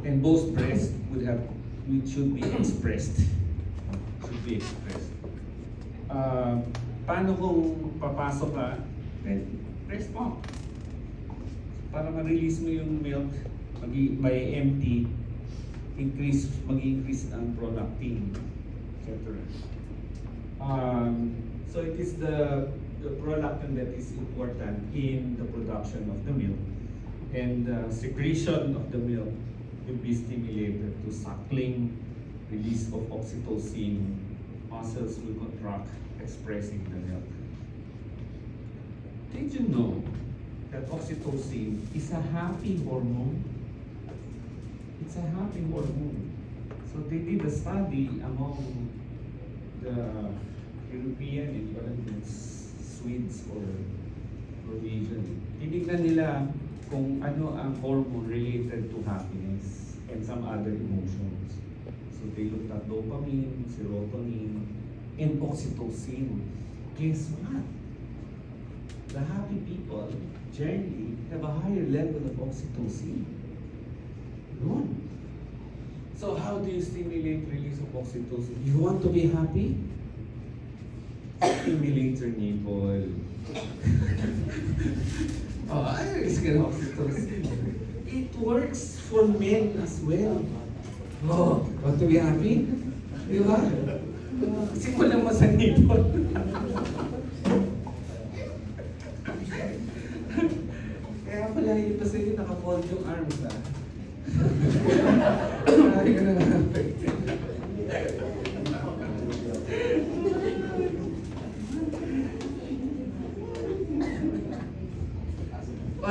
and both breasts should be expressed. Should be expressed. Paano kung papasok ka? Breast pump. Para ma-release mo yung milk, by empty, mag-increase ang prolactin, etc. So it is the prolactin that is important in the production of the milk, and the secretion of the milk will be stimulated to suckling, release of oxytocin, muscles will contract, expressing the milk. Did you know that oxytocin is a happy hormone? It's a happy hormone. So they did a study among the European and Swedes or Norwegian. Tinignan nila kung ano ang hormone related to happiness and some other emotions. So they looked at dopamine, serotonin, and oxytocin. Guess what? The happy people generally have a higher level of oxytocin. Good. So how do you stimulate release of oxytocin? You want to be happy? Stimulate your nipple. It's gonna oxytocin. It works for men as well. Want to be happy? Di ba? Simulan mo sa nipple. Kaya pala yun pa sa'yo, naka-fold yung arms ha. Marami ka na affected.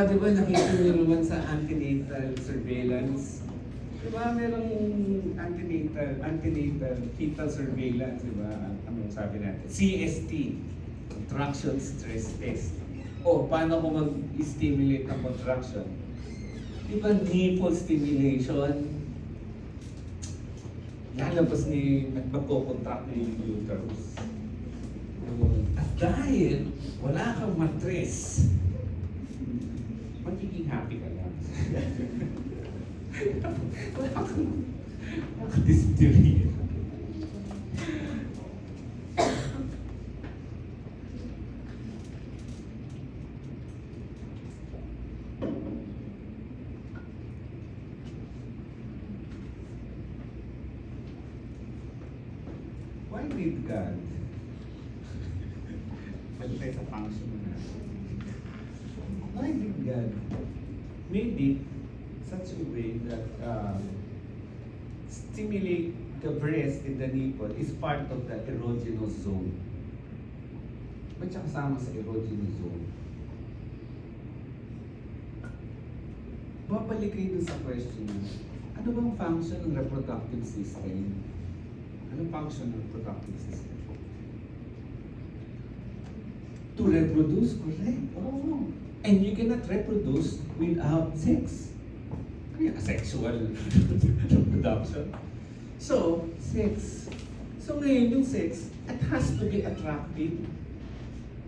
Di ba nakita nyo naman sa antenatal surveillance? Di ba merong antenatal fetal surveillance, di ba? Ano sabi natin? CST, Contraction Stress Test. Paano ko mag-stimulate ang contraction? Di ba nipple stimulation? Lalabas ni magko-contract na yung uterus. At dahil wala kang matres, magiging happy ka lang. Wala kang dysphoria. why did God? Balik tayo sa function na natin. Why did God made it such a way that stimulate the breast and the nipple is part of the erogenous zone? Ba't siya kasama sa erogenous zone? Babalik kayo dun sa question na, ano bang function ng reproductive system? Anong function ng reproductive system? To reproduce, correct? Oo. And you cannot reproduce without sex. Ano yung asexual reproduction? So, sex. So ngayon yung sex, it has to be attractive.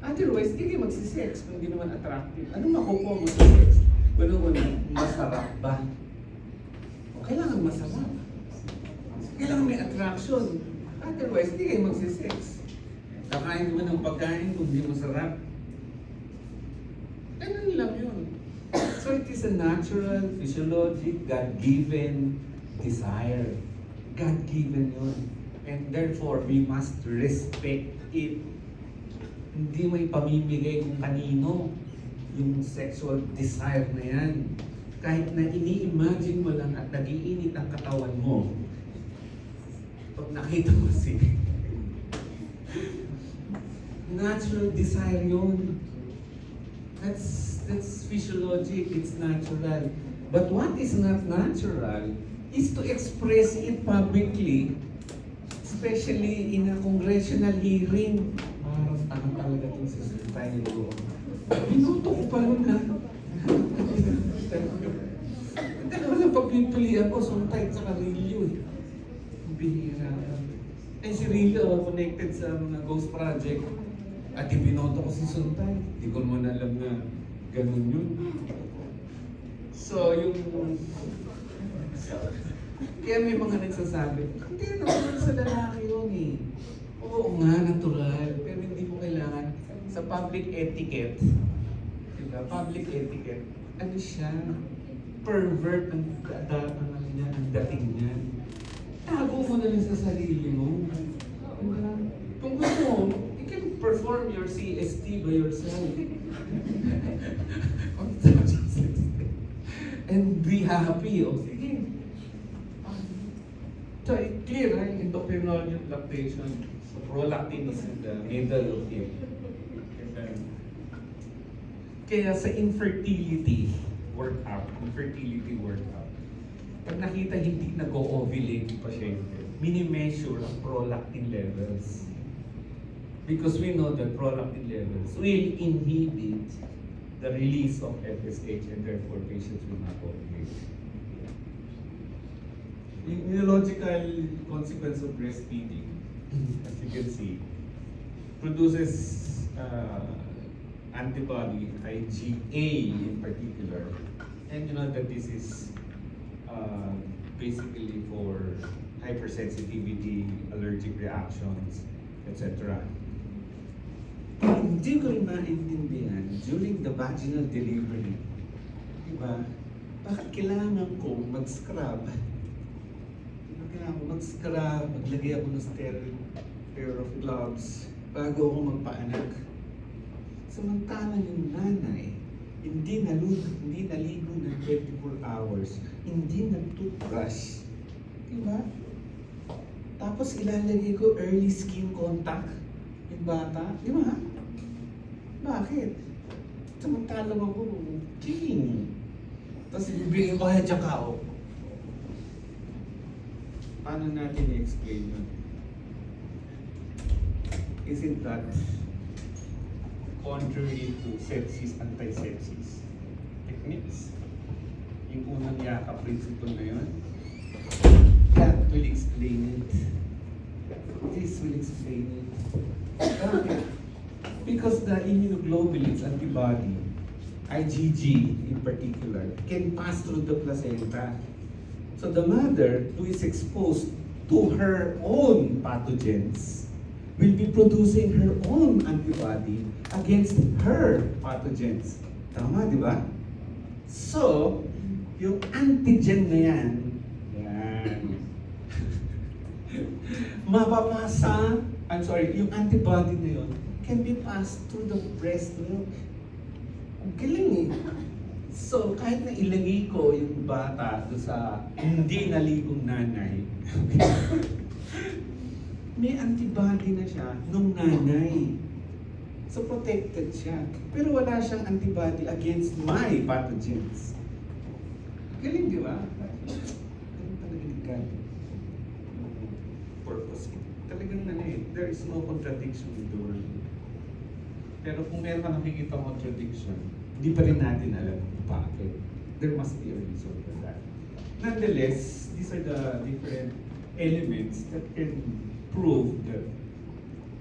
Otherwise, hindi kayo magsisex kung hindi naman attractive. Anong makukuha mo sa sex? Ano masarap ba? O kailangan masarap. Kailangan may attraction. Otherwise, hindi kayo magsisex. Kakain mo ng pagkain kung hindi masarap. Ganun lang yun. So it is a natural, physiologic, God-given desire. God-given yun. And therefore, we must respect it. Hindi may pamimigay kung kanino yung sexual desire na yan. Kahit na ini-imagine mo lang at nag-iinit ang katawan mo, pag nakita mo natural desire yun. That's physiologic, it's natural. But what is not natural is to express it publicly, especially in a congressional hearing. Parang tanong talaga itong sasalitay nito. Minuto ko pa nun ha. Dalawa lang pagpipili ako, suntay sa Carillo eh. Bihira. Eh si Rillo, connected sa mga ghost project. At ibinoto ko si Suntay. Hindi ko naman alam na ganun yun. So, kaya may mga nagsasabi, hindi naman sa lalaki yun eh. Oo nga, natural. Pero hindi mo kailangan sa public etiquette. Diba? Public etiquette. Ano siya? Pervert ang dating niya. Tago mo na lang sa sarili mo. Kung gusto mo, you can perform your CST by yourself. And be happy. O sige. So, clear, right? Endocrinology lactation. So, prolactin is in the middle of it. Kaya sa infertility workout, pag nakita hindi nag-o-ovulate yung pasyente, mini-measure ang prolactin levels. Because we know that prolactin levels will inhibit the release of FSH and therefore patients will not ovulate. The neurological consequence of breastfeeding, as you can see, produces antibody, IgA in particular. And you know that this is basically for hypersensitivity, allergic reactions, etc. Hindi ko rin maintindihan during the vaginal delivery. Diba? Bakit kailangan kong mag-scrub? Kailangan kong mag-scrub, maglagay ako ng sterile pair of gloves bago ako magpaanak. Samantalang yung nanay, hindi naligo ng 24 hours, hindi nag-toothbrush. Diba? Tapos ilalagay ko early skin contact yung bata. Di ba? Bakit? Samantalang ako, king. Tapos ibibigay ko kaya Jakao. Paano natin i-explain yun? Isn't that contrary to sepsis, anti-sepsis techniques? Yung unang yakap principle na yun, that will explain it. This will explain it. Okay. Because the immunoglobulins antibody, IgG in particular, can pass through the placenta. So the mother who is exposed to her own pathogens will be producing her own antibody against her pathogens. Tama, di ba? So, yung antigen na yan, mapapasa, I'm sorry, yung antibody na yun can be passed through the breast milk. Ang galing eh. So, kahit na ilagay ko yung bata doon sa hindi naligong nanay, may antibody na siya nung nanay. So, protected siya. Pero wala siyang antibody against my pathogens. Galing, di ba? Galing talaga ni God. Purpose. Talagang there is no contradiction in the word. Pero kung meron ka nakikita contradiction, hindi pa rin natin alam kung bakit. There must be a reason for that. Nonetheless, these are the different elements that can prove that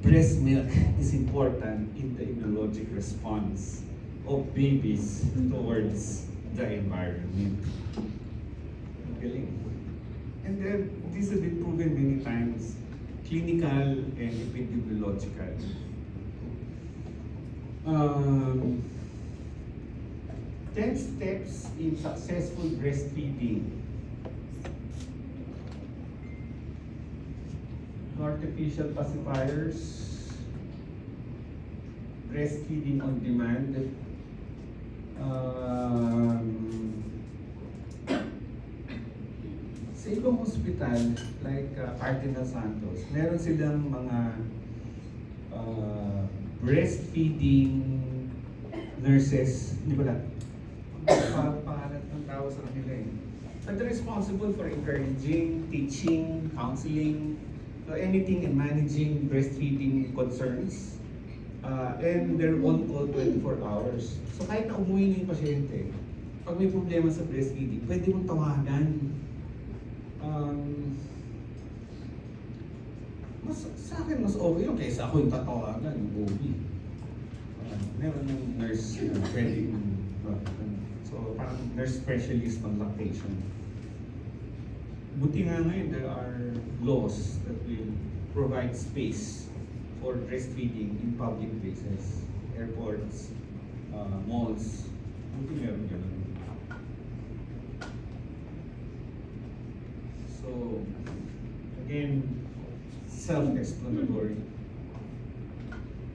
breast milk is important in the immunologic response of babies towards the environment. Galing. And then, this has been proven many times, clinical and epidemiological. 10 steps in successful breastfeeding. Artificial pacifiers, breastfeeding on demand, sa ibang hospital, like Cardinal Santos, meron silang mga breastfeeding nurses, hindi ba lang? Pangalan ng tao sa kanila eh. But they're responsible for encouraging, teaching, counseling, anything in managing breastfeeding concerns. And they're on call 24 hours. So kahit na umuwi na yung pasyente, pag may problema sa breastfeeding, pwede mong tawagan. Sa akin mas okay yung kaysa ako yung tatawagan, yung OB. Meron yung nurse na pwede so parang nurse specialist on lactation. Buti nga ngayon there are laws that will provide space for breastfeeding in public places, airports, malls. Buti meron ganun. So, again, self-explanatory.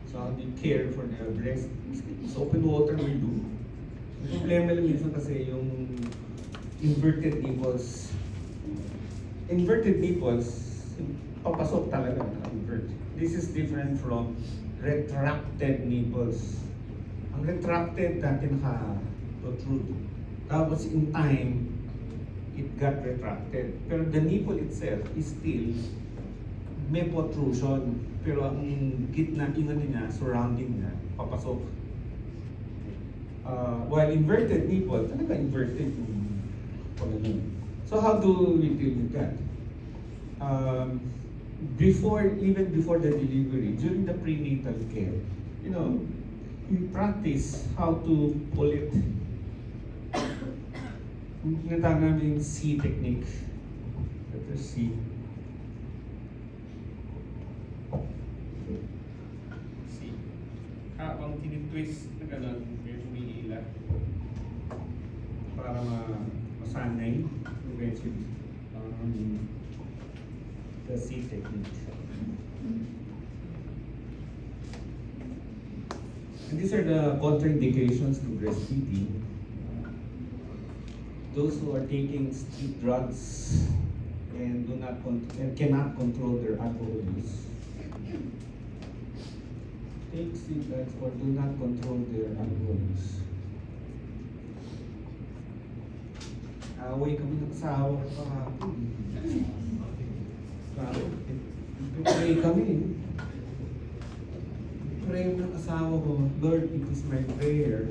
So, how do you care for their breast? So, open water will do. Yung problema lang minsan kasi yung inverted nipples. Inverted nipples, papasok talaga na invert. This is different from retracted nipples. Ang retracted dati naka-protrude. Tapos in time, it got retracted. Pero the nipple itself is still may protrusion. Pero ang gitna, yung niya, surrounding niya, papasok. While inverted nipple, talaga inverted yung pagano. So how do we deal with that? Even before the delivery, during the prenatal care, we practice how to pull it. Tinatawag namin yung C technique. Letter C. C. Habang tinitwist na gano'n, may humihila para masanay eventually. The C technique. And these are the contraindications to breastfeeding. Those who are taking street drugs and cannot control their alcohol use. Take street drugs or do not control their alcohol use. Away kami ng asawa ko kahapon. Pray kami. Pray ng asawa ko, Lord, it is my prayer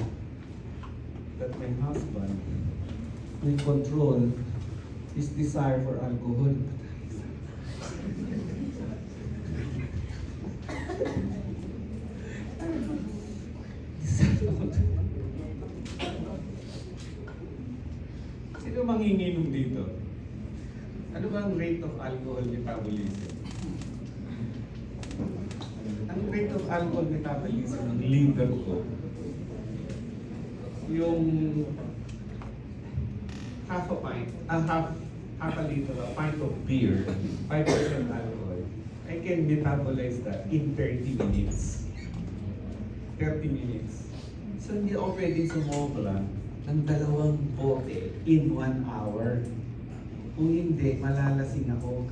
that my husband will control his desire for alcohol. Sino manginginom dito? Ano ba ang rate of alcohol metabolism? Ang rate of alcohol metabolism ng liver ko, yung half a liter, a pint of beer, 5% alcohol, can metabolize that in 30 minutes. 30 minutes. So hindi ako pwedeng sumobra ng 2 bote in 1 hour. Kung hindi, malalasing ako.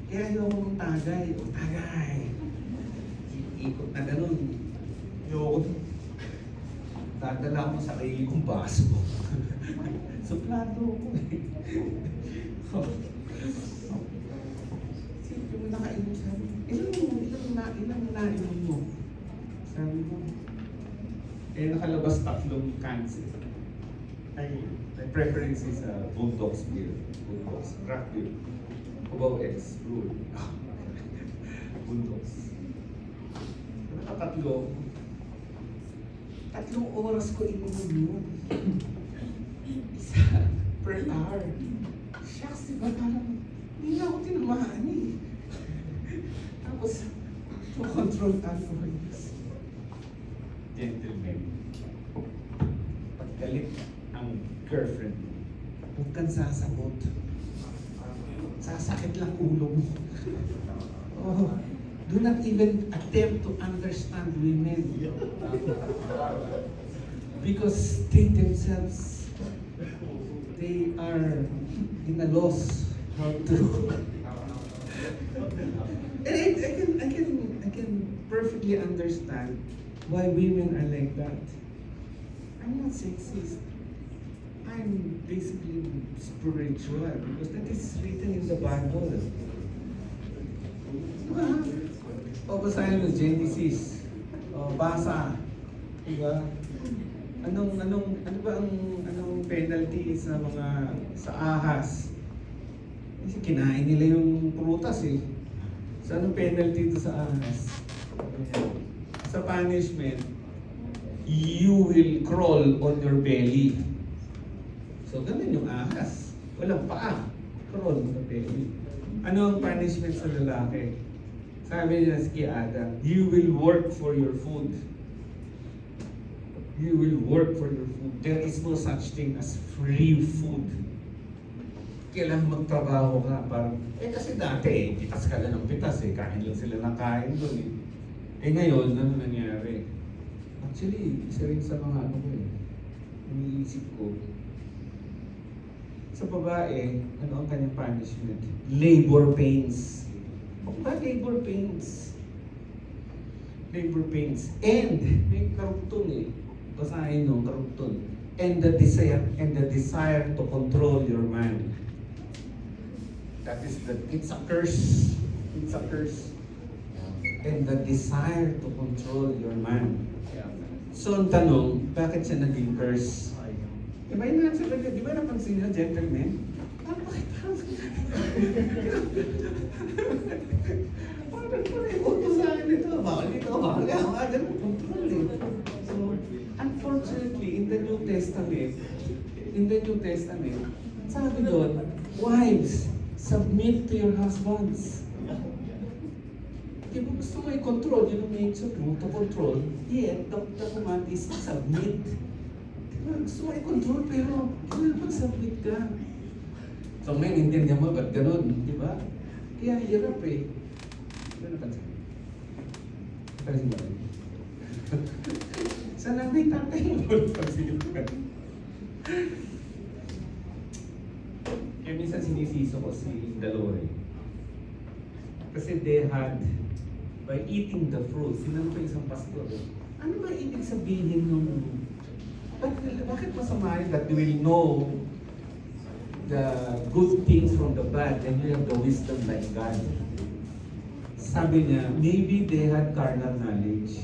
Kaya ayoko mong tagay. O tagay. Ikot na ganun. Ayoko. Dadala ko sa sarili kong baso. Suplado ko eh. Siyempre mo nakainom, sabi ko, ilang nainom mo? Sabi ko, eh nakalabas 3 cans eh. My preference is Bulldogs beer. Bulldogs, craft beer. Cubao X, brew. Bulldogs. Nakatatlo. 3 oras ko inumin yun. Isa per hour. Shucks, diba parang hindi na ako tinamaan eh. Tapos, to control alcohol use. Gentlemen, pag galit ang girlfriend mo, huwag kang sasagot. Sasakit lang ulo mo. Oh, do not even attempt to understand women. Because they themselves, they are in a loss how to. And I can perfectly understand why women are like that. I'm not sexist. I'm basically spiritual because that is written in the Bible. Diba? O basahin mo Genesis. O basa. Diba? Ano ba anong penalty sa ahas? Kasi kinain nila yung prutas eh. So anong penalty ito sa ahas? Sa punishment, you will crawl on your belly. So ganun yung ahas. Walang paa. Crawl on the belly. Ano ang punishment sa lalaki? Sabi niya kay Adam, you will work for your food. You will work for your food. There is no such thing as free food. Kailangan magtrabaho ka. Parang, kasi dati pitas ka lang ng pitas eh. Kain lang sila ng kain doon eh. Ngayon, ano nangyari? Actually, isa rin sa mga ko eh. Iniisip ko. Sa babae, ano ang kanyang punishment? Labor pains. Ba labor pains? Labor pains. And, may karugtong eh. Basahin nung karugtong. And the desire to control your man. It's a curse. It's a curse. And the desire to control your man. So ang tanong, bakit siya naging curse? Di ba yun answer? Di ba napansin niyo, gentlemen? Bakit parang uto sa akin ito? Bawal dito, bawal yan. Ganun, control eh. So, unfortunately, in the New Testament, sabi doon, wives, submit to your husbands. Kung gusto mo i-control, yun ang nature mo, to control, yet, the command is submit. Gusto mo i-control, pero mag-submit ka. So ngayon, intindihan mo, ba't ganun? Di ba? Kaya hirap eh. Ano napansin? Napansin ba? Sana may tatay mo napansin ka. Kaya minsan sinisiso ko si Dalore. Kasi they had, by eating the fruit, sinan ko isang pastor. Ano ba ibig sabihin nung, bakit masama rin that you will know the good things from the bad and you have the wisdom like God? Sabi niya, maybe they had carnal knowledge.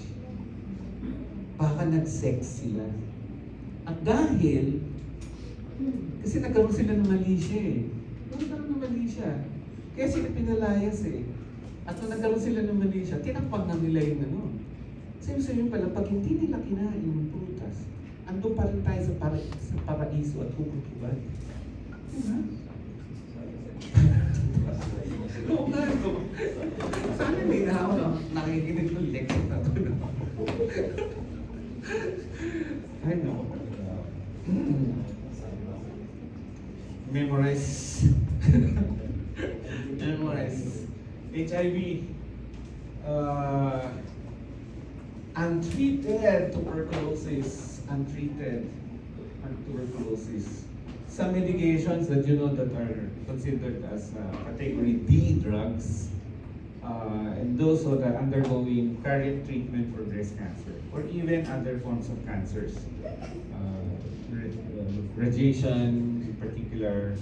Baka nag-sex sila. At dahil, kasi nagkaroon sila ng mali siya eh. Nagkaroon ng mali siya. Kaya sila pinalayas eh. At nung nagkaroon sila ng mali siya, tinapag na nila yung ano. Sabi pala, pag hindi nila kinain yung prutas, andun pa rin tayo sa paraiso at kukutuban. Diba? Oo nga, no? Sana may nakikinig ng lecture na ito. I know. Memorize. Memorize. HIV, untreated tuberculosis, some medications that you know that are considered as category D drugs, and those who are undergoing current treatment for breast cancer or even other forms of cancers. Radiation, in particular,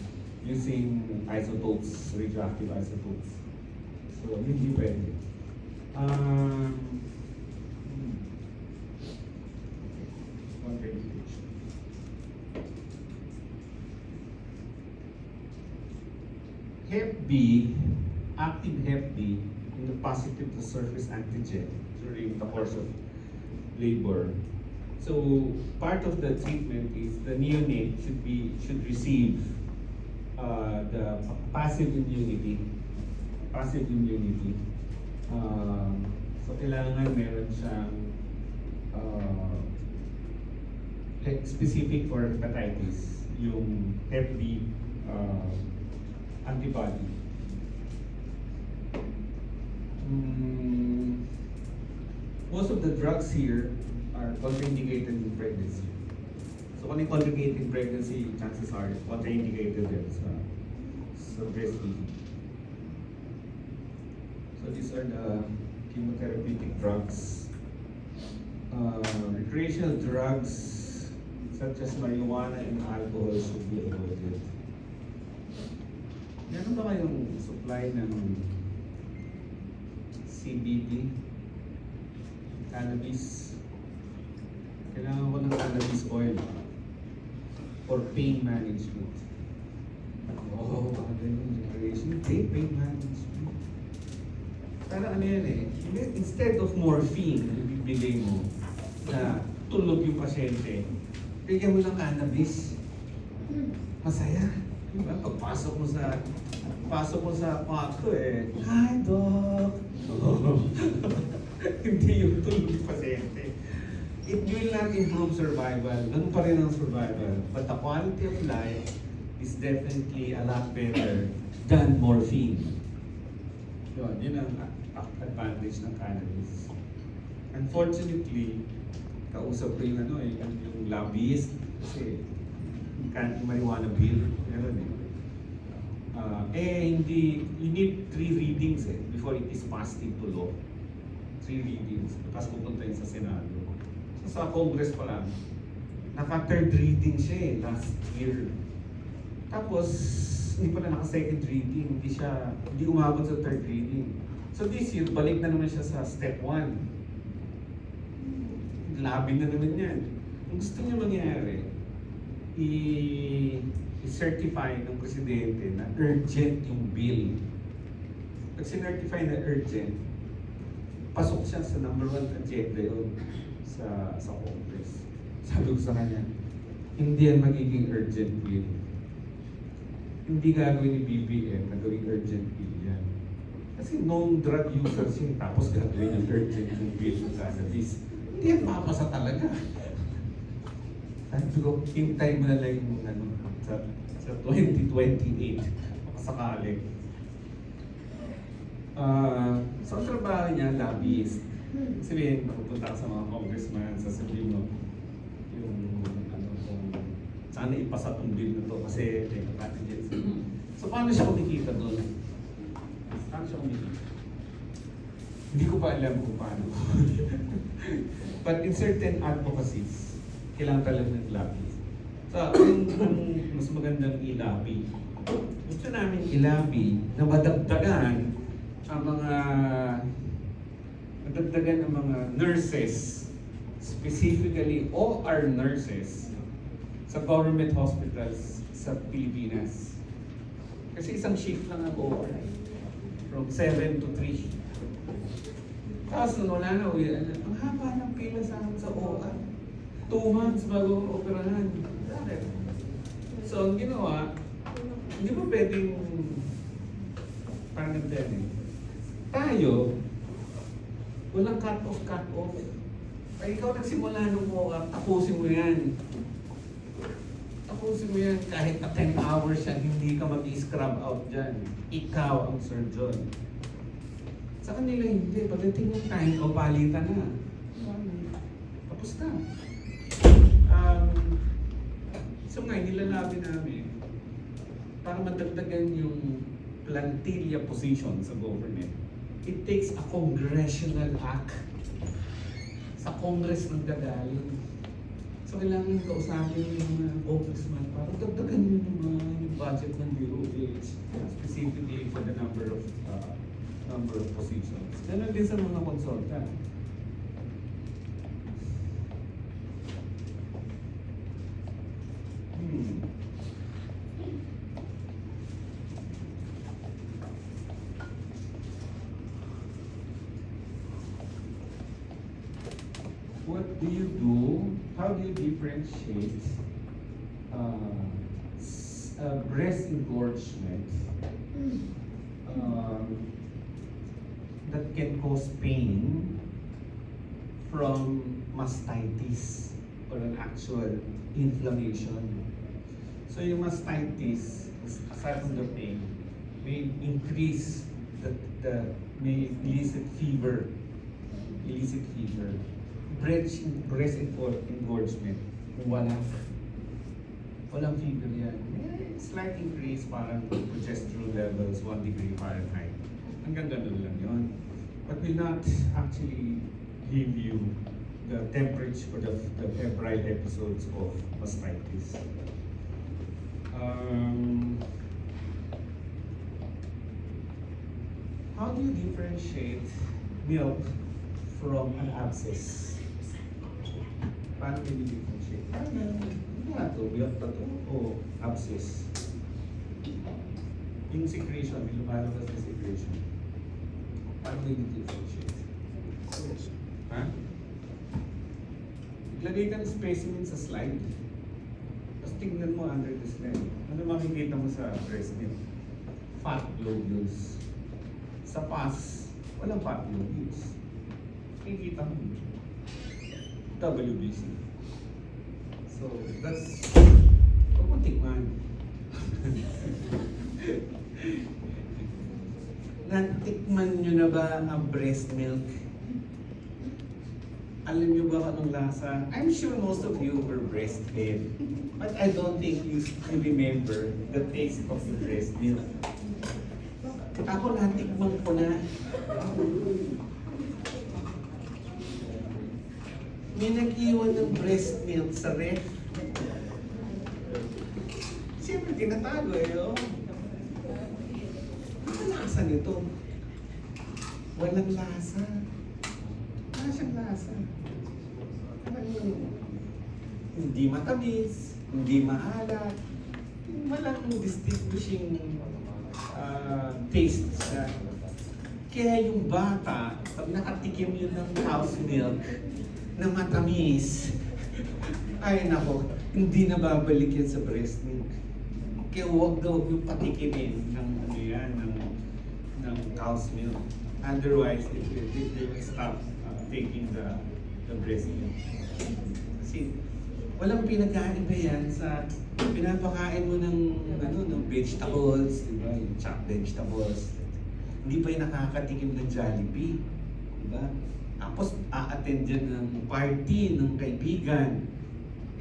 using isotopes, radioactive isotopes. So, hindi pwede. Contraindication. Hep B, active Hep B, in the positive to surface antigen during the course of labor. So part of the treatment is the neonate should receive the passive immunity. So kailangan meron siyang specific for hepatitis, yung Hep B antibody. Most of the drugs here are contraindicated in pregnancy. So kung contraindicated in pregnancy, chances are contraindicated din sa breastfeeding. So these are the chemotherapeutic drugs. Recreational drugs such as marijuana and alcohol should be avoided. Meron ba kayong supply ng CBD? Cannabis? Kailangan ko ng cannabis oil for pain management. Oh, ano yung recreation? Pain management. Para ano yan eh, instead of morphine na bibigay mo na tulog yung pasyente, bigyan mo ng cannabis. Masaya. Diba? Pagpasok mo sa kwarto eh, hi doc! Hindi yung tulog yung pasyente. It will not improve survival. Ganun pa rin ang survival. But the quality of life is definitely a lot better than morphine. Yun ang advantage ng cannabis. Unfortunately, kausap ko yung yung lobbyist kasi yung marijuana bill, meron hindi, you need 3 readings before it is passed into law. 3 readings, tapos pupunta yun sa Senado. So sa Congress pa lang, naka-3rd reading siya last year. Tapos, hindi pala naka-2nd reading, hindi umabot sa 3rd reading. So this year, balik na naman siya sa step 1. Labi na naman yan. Kung gusto niya mangyari, i-certify ng presidente na urgent yung bill. Pag sinertify na urgent, pasok siya sa number 1 agenda yun sa Congress. Sabi ko sa kanya, hindi yan magiging urgent bill. Hindi gagawin ni BBM na gawing urgent bill yan. Kasi known drug users yun, tapos gagawin yung urgent yung bill ng cannabis. Hindi yan mapasa talaga. Sabi ko, hintay mo na lang yung sa 2028, makasakali. So ang trabaho niya, lobbyist. Sabihin, pupunta ka sa mga congressman, sasabihin mo, yung kung sana ipasa tong bill na to kasi may advantages. So paano siya kumikita doon? Paano siya kumikita? Hindi ko pa alam kung paano. But in certain advocacies, kailangan talaga ng lobbyist. So, ang mas magandang i-lobby, gusto namin i-lobby na madagdagan ang mga nurses, specifically OR nurses sa government hospitals sa Pilipinas. Kasi isang shift lang ang OR, from 7 to 3. Tapos nung wala na, ang haba ng pila sa akin sa OR. 2 months bago operahan. So, ang ginawa, hindi ba pwedeng parang nagdali? Tayo, walang cut-off. Ay, ikaw nagsimula nung OR, tapusin mo yan. Tapusin mo yan. Kahit na 10 hours yan, hindi ka mag-scrub out dyan. Ikaw ang surgeon. Sa kanila hindi. Pagdating ng time, o palitan na. Tapos na. So ngayon, nilalabin namin para madagdagan yung plantilla position sa government. It takes a congressional act. Sa Congress ng gagaling. So kailangan kausapin yung mga congressman para dagdagan yung budget ng DOH specifically for the number of positions. Ganun din sa mga consultant. What do you do? How do you differentiate breast engorgement that can cause pain from mastitis or an actual inflammation? So yung mastitis, aside from the pain, may increase may elicit fever. Breast engorgement, walang fever yan. Slight increase, parang progesterone levels, 1 degree Fahrenheit. Hanggang ganun lang yun. But will not actually give you the temperature or the febrile episodes of mastitis. How do you differentiate milk from an abscess? Paano i-differentiate? Ano nga ito? Milk ba ito? O abscess? Yung secretion, yung lumalabas na secretion. Paano i-differentiate? Ha? Lagay ka ng specimen sa slide. Tapos tingnan mo under the slide. Ano makikita mo sa breast milk? Fat globules. Sa pus, walang fat globules. Kikita mo. WBC. So, that's... Huwag mo tikman. Natikman nyo na ba ang breast milk? Alam nyo ba anong lasa? I'm sure most of you were breastfed. But I don't think you remember the taste of the breast milk. Ako natikman ko na. May nag-iwan ng breast milk sa ref. Siyempre, tinatago eh, oh. Ano lasa nito? Walang lasa. Wala siyang lasa. Hindi matamis, hindi maalat, walang distinguishing taste siya. Kaya yung bata, pag nakatikim yun ng cow's milk, na matamis, ay nako, hindi na babalik yan sa breast milk. Kaya huwag daw yung patikimin ng ano yan, ng cow's milk. Otherwise, they will stop taking the breast milk. Kasi walang pinagkaiba yan sa pinapakain mo ng vegetables, di ba? Yung chopped vegetables. Hindi pa yung nakakatikim ng Jollibee, di ba? Tapos a-attend dyan ng party ng kaibigan.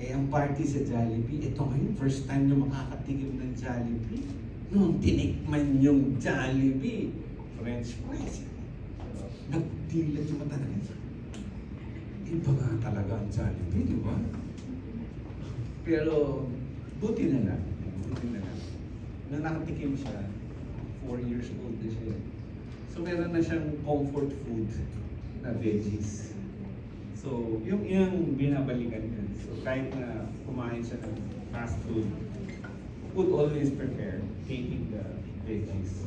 Eh, ang party sa Jollibee, ito ngayon, first time na makakatikim ng Jollibee. Nung tinikman yung Jollibee, French fries, nagdilat yung mata na ito. Iba nga talaga ang Jollibee, di ba? Pero, buti na lang. Nung nakatikim siya, 4 years old na siya. So, meron na siyang comfort food na veggies. So, yung binabalikan niya. So, kahit na kumain siya ng fast food, would always prepare taking the veggies.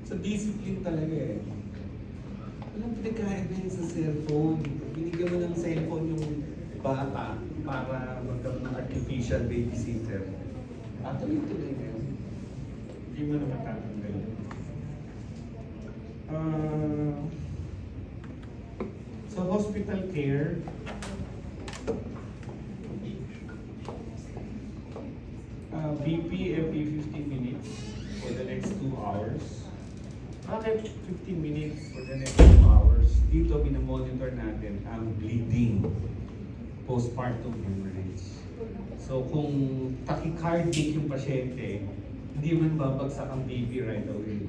So, discipline talaga eh. Walang pinagkaiba yun sa cellphone. Binigyan mo ng cellphone yung bata para magkaroon ng artificial babysitter. Tuloy-tuloy na yun. Hindi mo na matatanggal yun. So hospital care, BP every 15 minutes for the next 2 hours. Bakit 15 minutes for the next 2 hours? Dito, minamonitor natin ang bleeding, postpartum hemorrhage. So kung tachycardic yung pasyente, hindi man babagsak ang BP right away.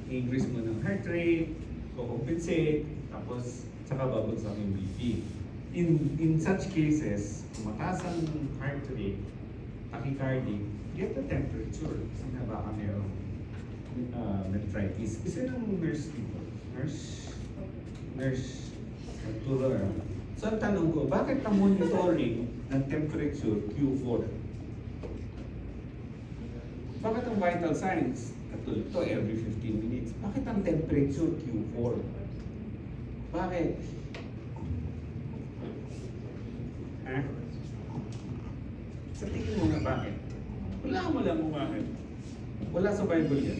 Increase mo ng heart rate, compensate, tapos saka babagsak yung BP. In such cases, kung mataas ang heart rate, tachycardic, get the temperature. Kasi nga baka merong metritis. Isa ng nurse dito. Nurse. Nagturo. So ang tanong ko, bakit ang monitoring ng temperature Q4? Bakit ang vital signs? Katulad ito, every 15 minutes. Bakit ang temperature Q4? Bakit? Ha? Sa tingin mo nga bakit? Wala mo lang kung bakit. Wala sa Bible yan.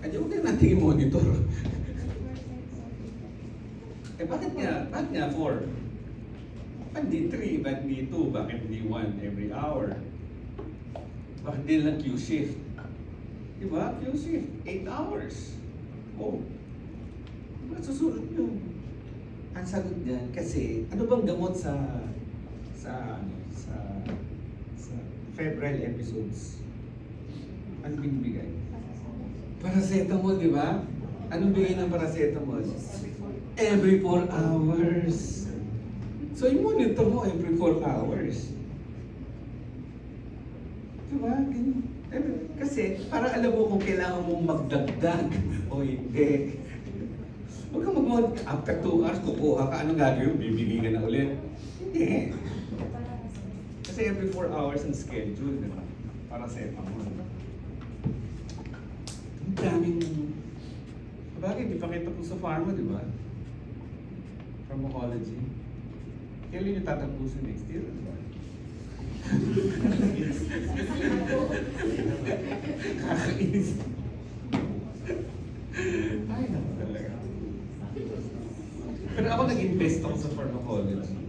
Ay, huwag na natin i-monitor. Bakit nga 4? Bakit di 3? Bakit di 2? Bakit di 1 every hour? Bakit di lang Q-shift? Diba? Q-shift, 8 hours. Oh. Diba susunod yun? Ang sagot niyan, kasi ano bang gamot sa febrile episodes? Ano binibigay? Paracetamol, di ba? Anong bigay ng paracetamol? Every 4 hours. So, i-monitor mo every 4 hours. Di ba? Kasi, para alam mo kung kailangan mong magdagdag o hindi. Huwag kang mag-monitor. After 2 hours, kukuha ka. Anong gagawin? Bibili ka na ulit. Hindi. Kasi every 4 hours ang schedule, di ba? Paracetamol. Ang daming... Bakit? Di pa kita po sa pharma, di ba? Pharmacology. Kailan yung tatapusin next year? Di ba? Kakainis. Ay, naku talaga. Pero ako nag-invest ako sa pharmacology.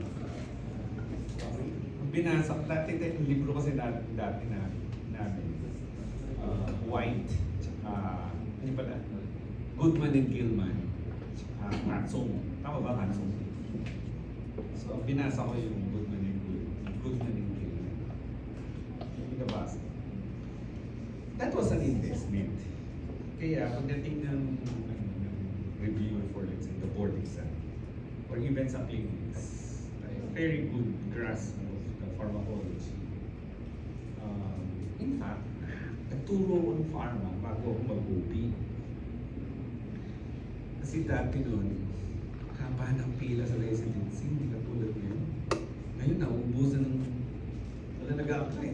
Binasa ko, dati yung libro kasi dati namin. White, tsaka, hindi pala, Goodman and Gilman, tsaka Hansong. Tama ba Hansong? So, binasa ko yung Goodman and Gilman. Hindi ka basa. That was an investment. Kaya pagdating ng reviewer for, let's say, the board exam, or even sa clinics, very good grasp of the pharmacology. In fact, nagturo ko ng pharma bago ako mag-OP. Kasi dati nun, haba ng pila sa residency, hindi ka tulad ngayon. Ngayon, nauubusan ng... Wala nag-a-apply.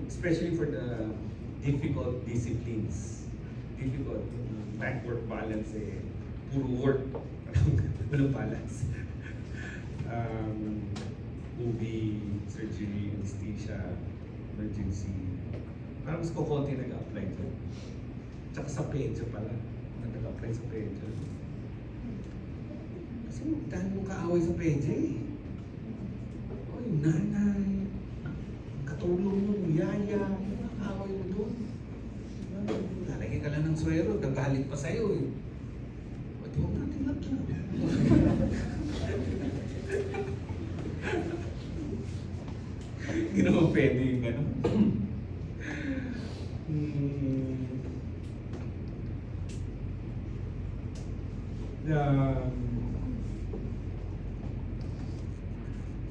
Especially for the difficult disciplines. Difficult. Back-work balance eh. Puro work. Walang balance. OB, surgery, anesthesia, emergency. Parang mas kukunti nag-apply dyan. Tsaka sa PEDSA pala. Nag-apply sa PEDSA. Kasi dahil mong kaaway sa PEDSA eh. O yung nanay, katulong mo, yaya, kaaway mo doon. Lalagyan ka lang ng swero, gagalit pa sa'yo eh. Ba't huwag natin lang na? Hindi naman pwede yung gano'n.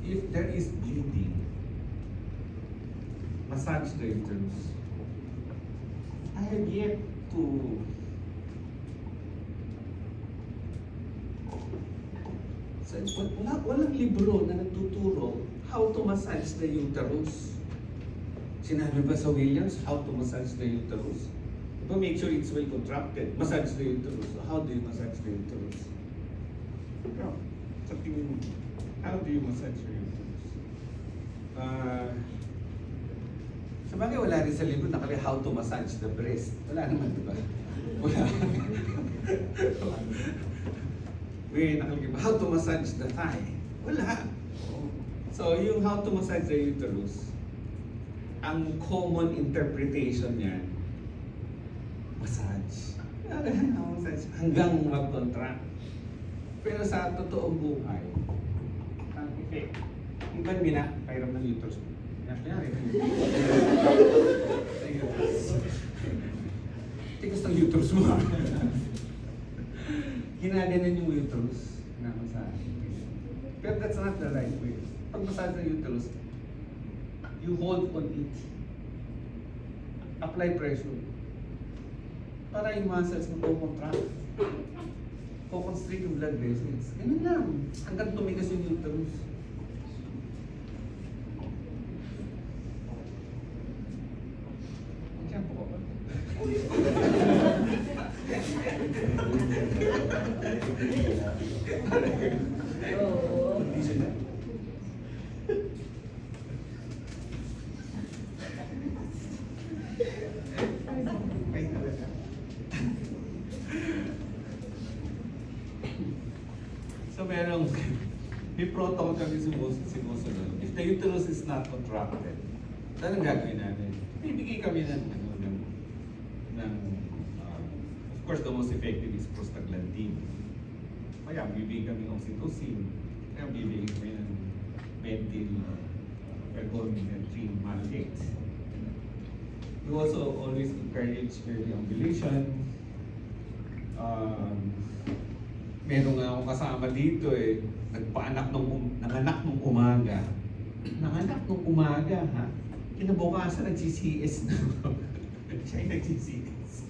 If there is bleeding, massage the uterus. I have yet to walang libro na nagtuturo how to massage the uterus. Sinabi ba sa Williams, how to massage the uterus? Diba make sure it's well contracted. Massage the uterus. So how do you massage the uterus? No. Sa tingin mo, how do you massage your uterus? Sa bagay, wala rin sa libro nakalagay how to massage the breast. Wala naman, diba? Wala. May nakalagay ba, how to massage the thigh? Wala. So, yung how to massage the uterus, ang common interpretation niyan, massage. Massage. Hanggang mag-contract. Pero sa totoong buhay, ang effect, iban mina, pairam ng uterus. Nangyari. Tigas ng uterus mo. Ginaganan yung uterus na massage. Pero that's not the right way. Pag massage ng uterus, you hold on it. Apply pressure. Para yung muscles mo contract. Constrict yung blood vessels. Ganun lang. Hanggang tumigas yung uterus. Diyan po ba? Oo. Hindi sila. Ay, talaga. So may protocol kami sinusunod. If the uterus is not contracted, anong gagawin namin? Bibigay kami ng of course the most effective is prostaglandin. Kaya bibigay kami ng oxytocin. Kaya bibigay kami ng methyl ergometrin maleate. We also always encourage early ovulation. Meron nga akong kasama dito nanganak nung umaga. Nanganak nung umaga, ha? Kinabukasan nag-CCS na. Siya ay nag-CCS.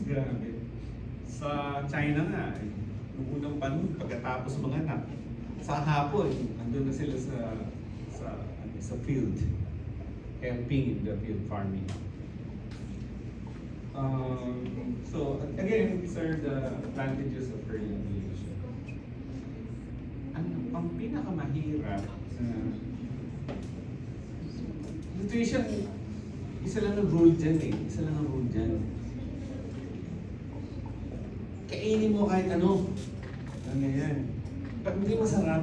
Grabe. Sa China nga, nung unang panahon, pagkatapos manganak, sa hapon, andun na sila sa field, helping in the field farming. So again, these are the advantages of early ovulation. Ang pinakamahirap sa nutrition, isa lang ang rule dyan Isa lang ang rule dyan. Kainin mo kahit ano. Ano yan. Pag hindi masarap,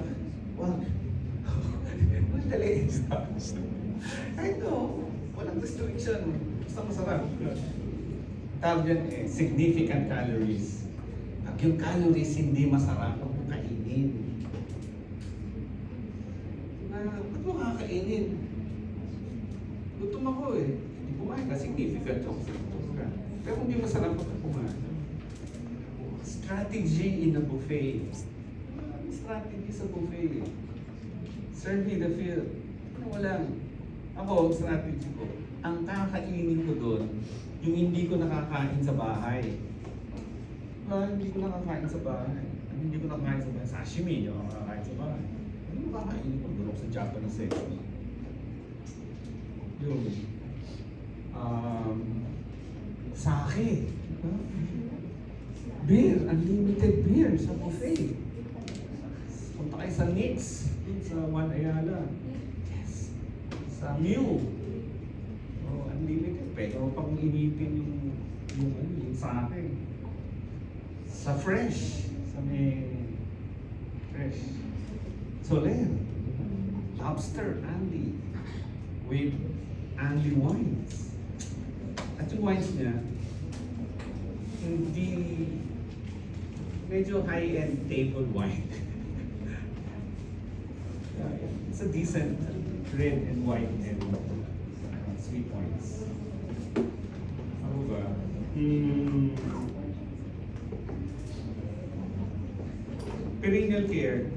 wag. Madali. Kahit no, walang restriction. Basta masarap. Tawag dyan significant calories. Pag yung calories hindi masarap, huwag mo kainin. Ba't mo kakainin? Gutom ako Hindi kumain ka, significant yung ka. Pero kung hindi masarap, huwag ka kumain. Strategy in a buffet. Strategy sa buffet. Serve me the field. Walang. Ako, strategy ko. Ang kakainin ko doon, yung hindi ko nakakain sa bahay. Hindi ko nakakain sa bahay. Hindi ko nakakain sa bahay. Sashimi, yung nakakain sa bahay. Ano makakain ko? Doon sa Japanese section. Yung sake. Beer, unlimited beer sa buffet. Punta kayo sa Nix, sa One Ayala. Yes. Sa Mew. Unlimited. Pero pag initin yung sake. Sa Fresh. Sa may Fresh. Soler. Lobster, Andy. With Andy wines. At yung wines niya, hindi medyo high-end table wine. It's a decent red and white and sweet wines. Ano ba? Perineal care.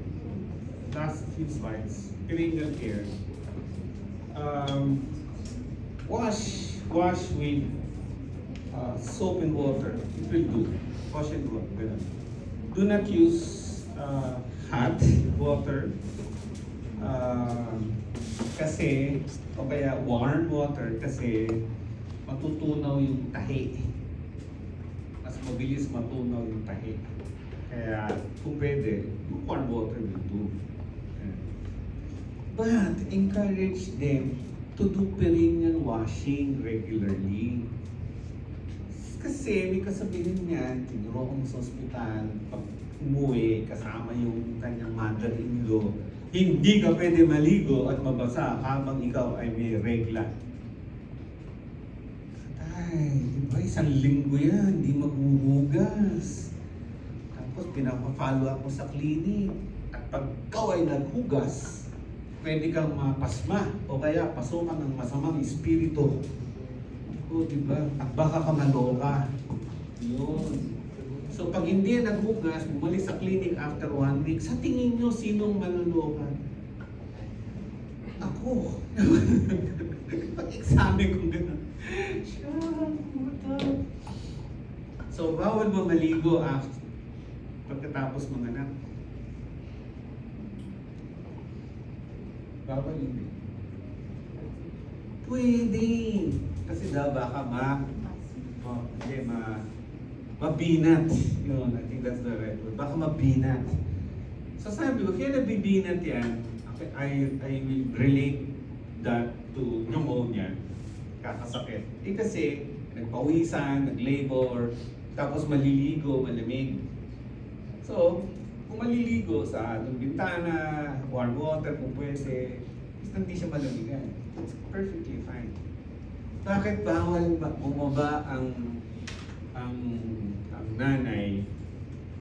Last few slides. Perineal care. Wash with soap and water. It will do. Wash and water. Ganun. Do not use hot water. Kasi, o kaya warm water kasi matutunaw yung tahi. Mas mabilis matunaw yung tahi. Kaya kung pwede, warm water will do. But encourage them to do perineal washing regularly. Kasi may kasabihin niyan, tinuro ko sa ospital, pag umuwi, kasama yung kanyang mother-in-law, hindi ka pwede maligo at mabasa habang ikaw ay may regla. Ay, di ba isang linggo yan, hindi maghuhugas. Tapos pinapa-follow up mo sa clinic. At pag ikaw ay naghugas, pwede kang mapasma o kaya pasukan ng masamang espiritu. O, di ba? At baka ka maloka. Yun. So pag hindi yan naghugas, bumalik sa clinic after 1 week, sa tingin nyo, sinong manuloka? Ako. Pag-examine kong gano'n. Siya, puta. So bawal mo maligo after pagkatapos manganak. Bawal hindi. Pwede. Kasi daw baka mabinat. Yun, I think that's the right word. Baka mabinat. So sabi ko, kaya nabibinat yan, I will relate that to pneumonia, kakasakit. Kasi nagpawisan, nag-labor, tapos maliligo, malamig. So, kung maliligo sa bintana, warm water kung pwede, basta hindi siya malamigan. It's perfectly fine. Bakit bawal bumaba ang nanay